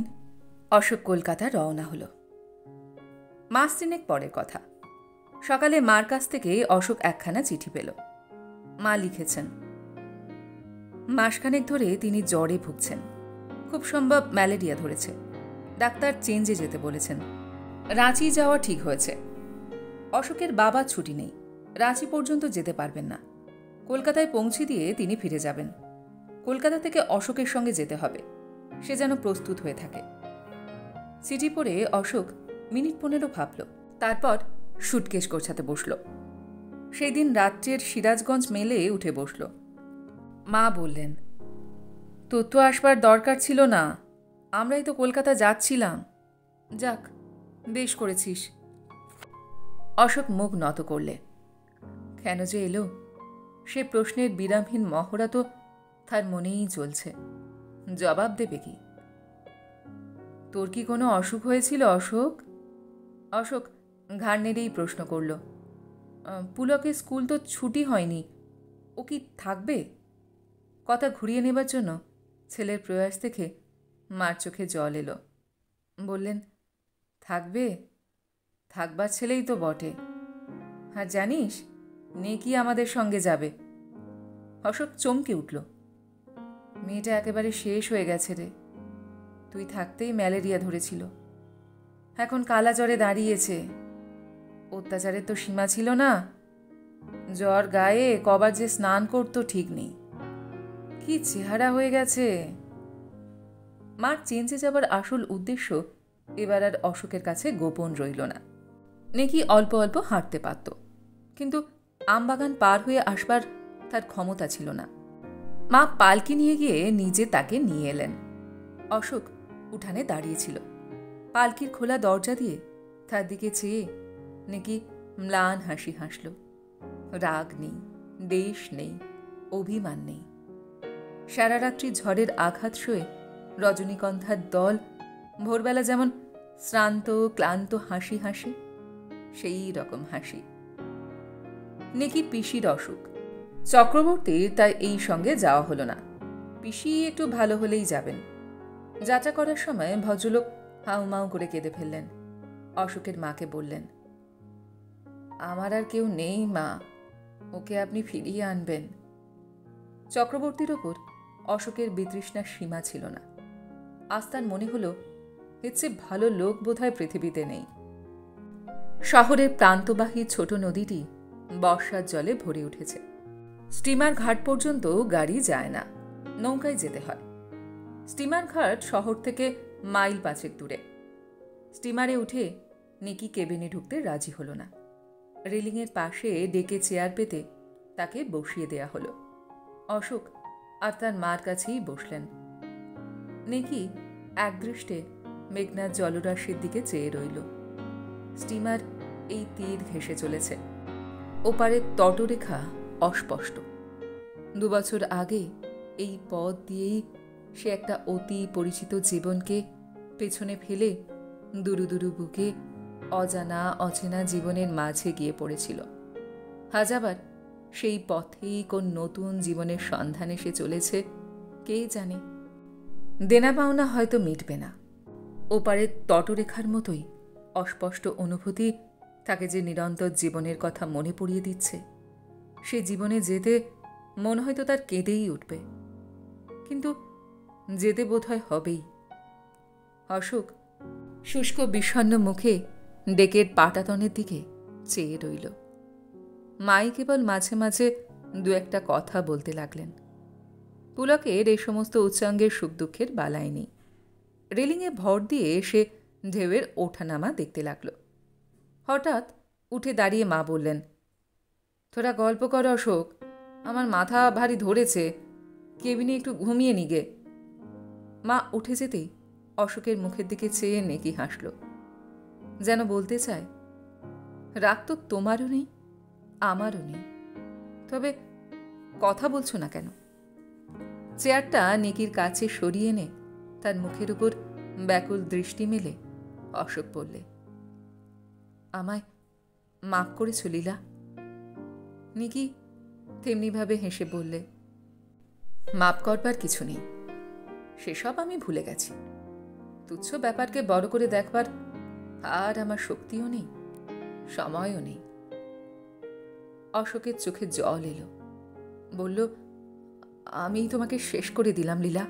অশোক কলকাতা রওনা হল। মাস তিনেক পরের কথা। সকালে মার কাছ থেকে অশোক একখানা চিঠি পেল। মা লিখেছেন, মাসখানেক ধরে তিনি জ্বরে ভুগছেন। খুব সম্ভব ম্যালেরিয়া ধরেছে। ডাক্তার চেঞ্জে যেতে বলেছেন। রাঁচি যাওয়া ঠিক হয়েছে। অশোকের বাবা ছুটি নেই, রাঁচি পর্যন্ত যেতে পারবেন না। কলকাতায় পৌঁছে দিয়ে তিনি ফিরে যাবেন। কলকাতা থেকে অশোকের সঙ্গে যেতে হবে, সে যেন প্রস্তুত হয়ে থাকে। চিঠি পড়ে অশোক মিনিট 15 ভাবল, তারপর সুটকেস গোছাতে বসল। সেই দিন রাত্রের সিরাজগঞ্জ মেলে উঠে বসল। মা বললেন, তোর তো আসবার দরকার ছিল না, আমরাই তো কলকাতা যাচ্ছিলাম। যাক, বেশ করেছিস। অশোক মুখ নত করলে। কেন যে এলো সে প্রশ্নের বিরামহীন মহড়া তো তার মনেই চলছে। জবাব দেবে কি? তোর কি কোনো অসুখ হয়েছিল অশোক? অশোক ঘাড় নেড়েই প্রশ্ন করল। পুলকের স্কুল তো ছুটি হয়নি, ও কি থাকবে? কথা ঘুরিয়ে নেবার জন্য ছেলের প্রয়াস দেখে মার চোখে জল এলো। বললেন, থাকবে? থাকবার ছেলেই তো বটে। আর জানিস, নেকি আমাদের সঙ্গে যাবে। অশোক চমকে উঠল। মেয়েটা একেবারে শেষ হয়ে গেছে রে। তুই থাকতেই ম্যালেরিয়া ধরেছিল, এখন কালা জ্বরে দাঁড়িয়েছে। অত্যাচারের তো সীমা ছিল না। জ্বর গায়ে কবার যে স্নান করতো ঠিক নেই। কি চেহারা হয়ে গেছে। মার চেঞ্জে যাবার আসল উদ্দেশ্য এবার আর অশোকের কাছে গোপন রইল না। নেকি অল্প অল্প হাঁটতে পারত, কিন্তু আমবাগান পার হয়ে আসবার তার ক্ষমতা ছিল না। মা পালকি নিয়ে গিয়ে নিজে তাকে নিয়ে এলেন। অশোক উঠানে দাঁড়িয়েছিল। পালকির খোলা দরজা দিয়ে তার দিকে চেয়ে নেকি ম্লান হাসি হাসল। রাগ নেই, দেশ নেই, অভিমান নেই। সারা রাত্রি ঝড়ের আঘাত সয়ে রজনীগন্ধার দল ভোরবেলা যেমন শ্রান্ত ক্লান্ত হাসি হাসি, সেই রকম হাসি। নেকির পিসির অসুখ। চক্রবর্তীর তাই এই সঙ্গে যাওয়া হলো না। পিসি একটু ভালো হলেই যাবেন। যাত্রা করার সময় ভদ্রলোক হাউমাউ করে কেঁদে ফেললেন। অশোকের মাকে বললেন, আমার আর কেউ নেই মা, ওকে আপনি ফিরিয়ে আনবেন। চক্রবর্তীর ওপর অশোকের বিতৃষ্ণার সীমা ছিল না। আজ তার মনে হলো, এর চেয়ে ভালো লোক বোধহয় পৃথিবীতে নেই। শহরের প্রান্তবাহী ছোট নদীটি বর্ষার জলে ভরে উঠেছে। স্টিমার ঘাট পর্যন্ত গাড়ি যায় না, নৌকায় যেতে হয়। স্টিমার ঘাট শহর থেকে মাইল 5 দূরে। স্টিমারে উঠে নিকি কেবিনে ঢুকতে রাজি হল না। রেলিংয়ের পাশে ডেকে চেয়ার পেতে তাকে বসিয়ে দেয়া হলো। অশোক আর তার মার কাছেই বসলেন। নেকি একদৃষ্টে মেঘনার জলরাশির দিকে চেয়ে রইল। স্টিমার এই তীর ঘেঁষে চলেছে। ওপারের তটরেখা অস্পষ্ট। 2 বছর আগে এই পথ দিয়েই সে একটা অতি পরিচিত জীবনকে পেছনে ফেলে দুরু দুরু বুকে অজানা অচেনা জীবনের মাঝে গিয়ে পড়েছিল। আজ আবার সেই পথেই কোন নতুন জীবনের সন্ধানে সে চলেছে কে জানে। দেনা পাওনা হয়তো মিটবে না। ওপারের তটরেখার মতোই অস্পষ্ট অনুভূতি তাকে যে নিরন্তর জীবনের কথা মনে পড়িয়ে দিচ্ছে। সে জীবনে যেতে মনে হয়তো তার কেঁদেই উঠবে, কিন্তু যেতে বোধহয় হবেই। অশোক শুষ্ক বিষণ্ণ মুখে ডেকের পাটাতনের দিকে চেয়ে রইল। মাই কেবল মাঝে মাঝে 2-1টা কথা বলতে লাগলেন। পুলকের এই সমস্ত উচ্চাঙ্গের সুখ দুঃখের বালাই নেই। রেলিংয়ে ভর দিয়ে সে ঢেউয়ের ওঠানামা দেখতে লাগল। হঠাৎ উঠে দাঁড়িয়ে মা বললেন, তোরা গল্প কর অশোক, আমার মাথা ভারী ধরেছে, কেবিনে একটু ঘুমিয়ে নিগে। মা উঠে যেতেই অশোকের মুখের দিকে চেয়ে নেকি হাসল, যেন বলতে চায়, রাগ তো তোমারও নেই আমারও নেই, তবে কথা বলছো না কেন? চেয়ারটা নেকির কাছে সরিয়ে এনে তার মুখের উপর ব্যাকুল দৃষ্টি মেলে অশোক বললে, আমায় মাফ করেছ লীলা? নিকি তেমনিভাবে হেসে বললে, মাপ করবার কিছু নেই, সেসব আমি ভুলে গেছি। তুচ্ছ ব্যাপারকে বড় করে দেখবার আর আমার শক্তিও নেই, সময়ও নেই। অশোকের চোখে জল এলো। বলল, আমি তোমাকে শেষ করে দিলাম লীলা।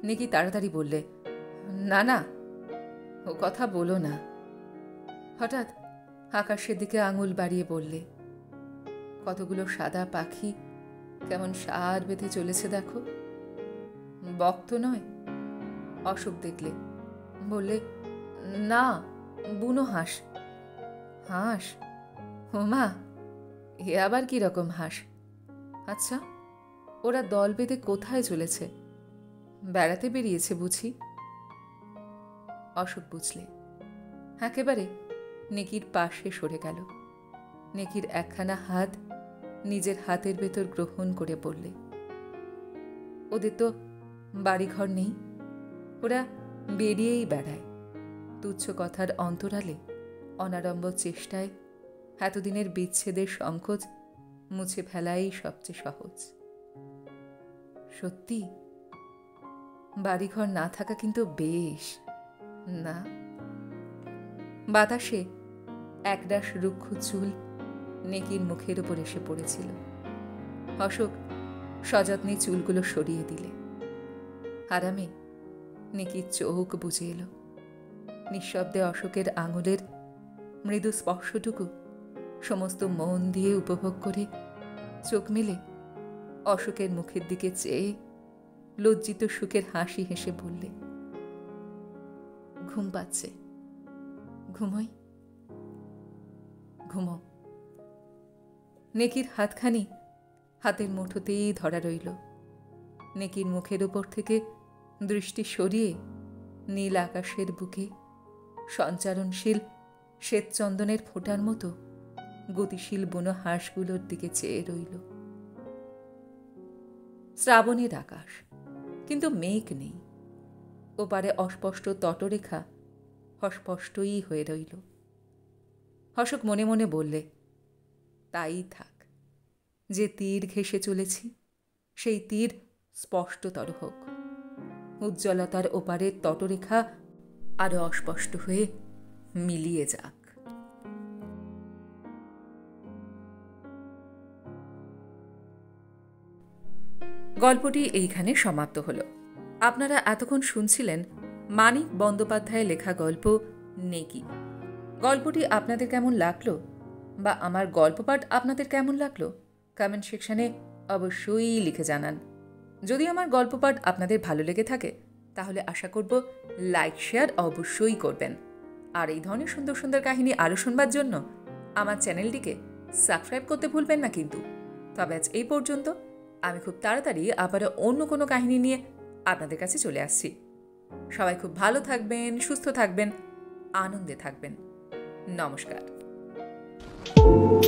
নিকি তাড়াতাড়ি বললে, না না, ও কথা বলো না। হঠাৎ আকাশের দিকে আঙুল বাড়িয়ে বললে, কতগুলো সাদা পাখি কেমন সার বেঁধে চলেছে দেখো। বক্ত নয়। অশোক দেখলে, বললে, না, বুনো হাঁস। হাঁস? হোমা, এ আবার কি রকম হাঁস? আচ্ছা, ওরা দল বেঁধে কোথায় চলেছে? বেড়াতে বেরিয়েছে বুঝি? অশোক বুঝলে। একেবারে নেকির পাশে সরে গেল। নেকির একখানা হাত নিজের হাতের ভেতর গ্রহণ করে বললে, ওদের তো বাড়িঘর নেই, ওরা বেরিয়েই বেড়ায়। তুচ্ছ কথার অন্তরালে অনাড়ম্বর চেষ্টায় এতদিনের বিচ্ছেদের সংকোচ মুছে ফেলাই সবচেয়ে সহজ। সত্যি বাড়িঘর না থাকা কিন্তু বেশ না? বাতাসে একরাশ রুক্ষ চুল নেকির মুখের উপর এসে পড়েছিল। অশোক সযত্নে চুলগুলো সরিয়ে দিলে। আরামে নেকির চোখ বুজে এলো। নিঃশব্দে অশোকের আঙুলের মৃদু স্পর্শটুকু সমস্ত মন দিয়ে উপভোগ করে চোখ মেলে অশোকের মুখের দিকে চেয়ে লজ্জিত সুখের হাসি হেসে বললে, ঘুম পাচ্ছে, ঘুমোই। ঘুমো। নেকির হাতখানি হাতের মুঠোতেই ধরা রইল। নেকির মুখের উপর থেকে দৃষ্টি সরিয়ে নীল আকাশের বুকে সঞ্চারণশীল শ্বেতচন্দনের ফোঁটার মতো গতিশীল বুনো হাঁসগুলোর দিকে চেয়ে রইল। শ্রাবণের আকাশ, কিন্তু মেঘ নেই। ওপারে অস্পষ্ট তটরেখা অস্পষ্টই হয়ে রইল। অশোক মনে মনে বললে, তাই থাক, যে তীর ঘেঁষে চলেছি সেই তীর স্পষ্টতর হোক। উজ্জ্বলতার ওপারের তটরেখা আরো অস্পষ্ট হয়ে মিলিয়ে যাক। গল্পটি এইখানে সমাপ্ত হল। আপনারা এতক্ষণ শুনছিলেন মানিক বন্দ্যোপাধ্যায়ের লেখা গল্প নেকি। গল্পটি আপনাদের কেমন লাগলো বা আমার গল্পপাঠ আপনাদের কেমন লাগলো কমেন্ট সেকশনে অবশ্যই লিখে জানান। যদি আমার গল্পপাঠ আপনাদের ভালো লেগে থাকে তাহলে আশা করব লাইক শেয়ার অবশ্যই করবেন। আর এই ধরনের সুন্দর সুন্দর কাহিনী আরও শুনবার জন্য আমার চ্যানেলটিকে সাবস্ক্রাইব করতে ভুলবেন না কিন্তু। তবে আজ এই পর্যন্ত। আমি খুব তাড়াতাড়ি আবারও অন্য কোনো কাহিনী নিয়ে আপনাদের কাছে চলে আসছি। সবাই খুব ভালো থাকবেন, সুস্থ থাকবেন, আনন্দে থাকবেন। নমস্কার।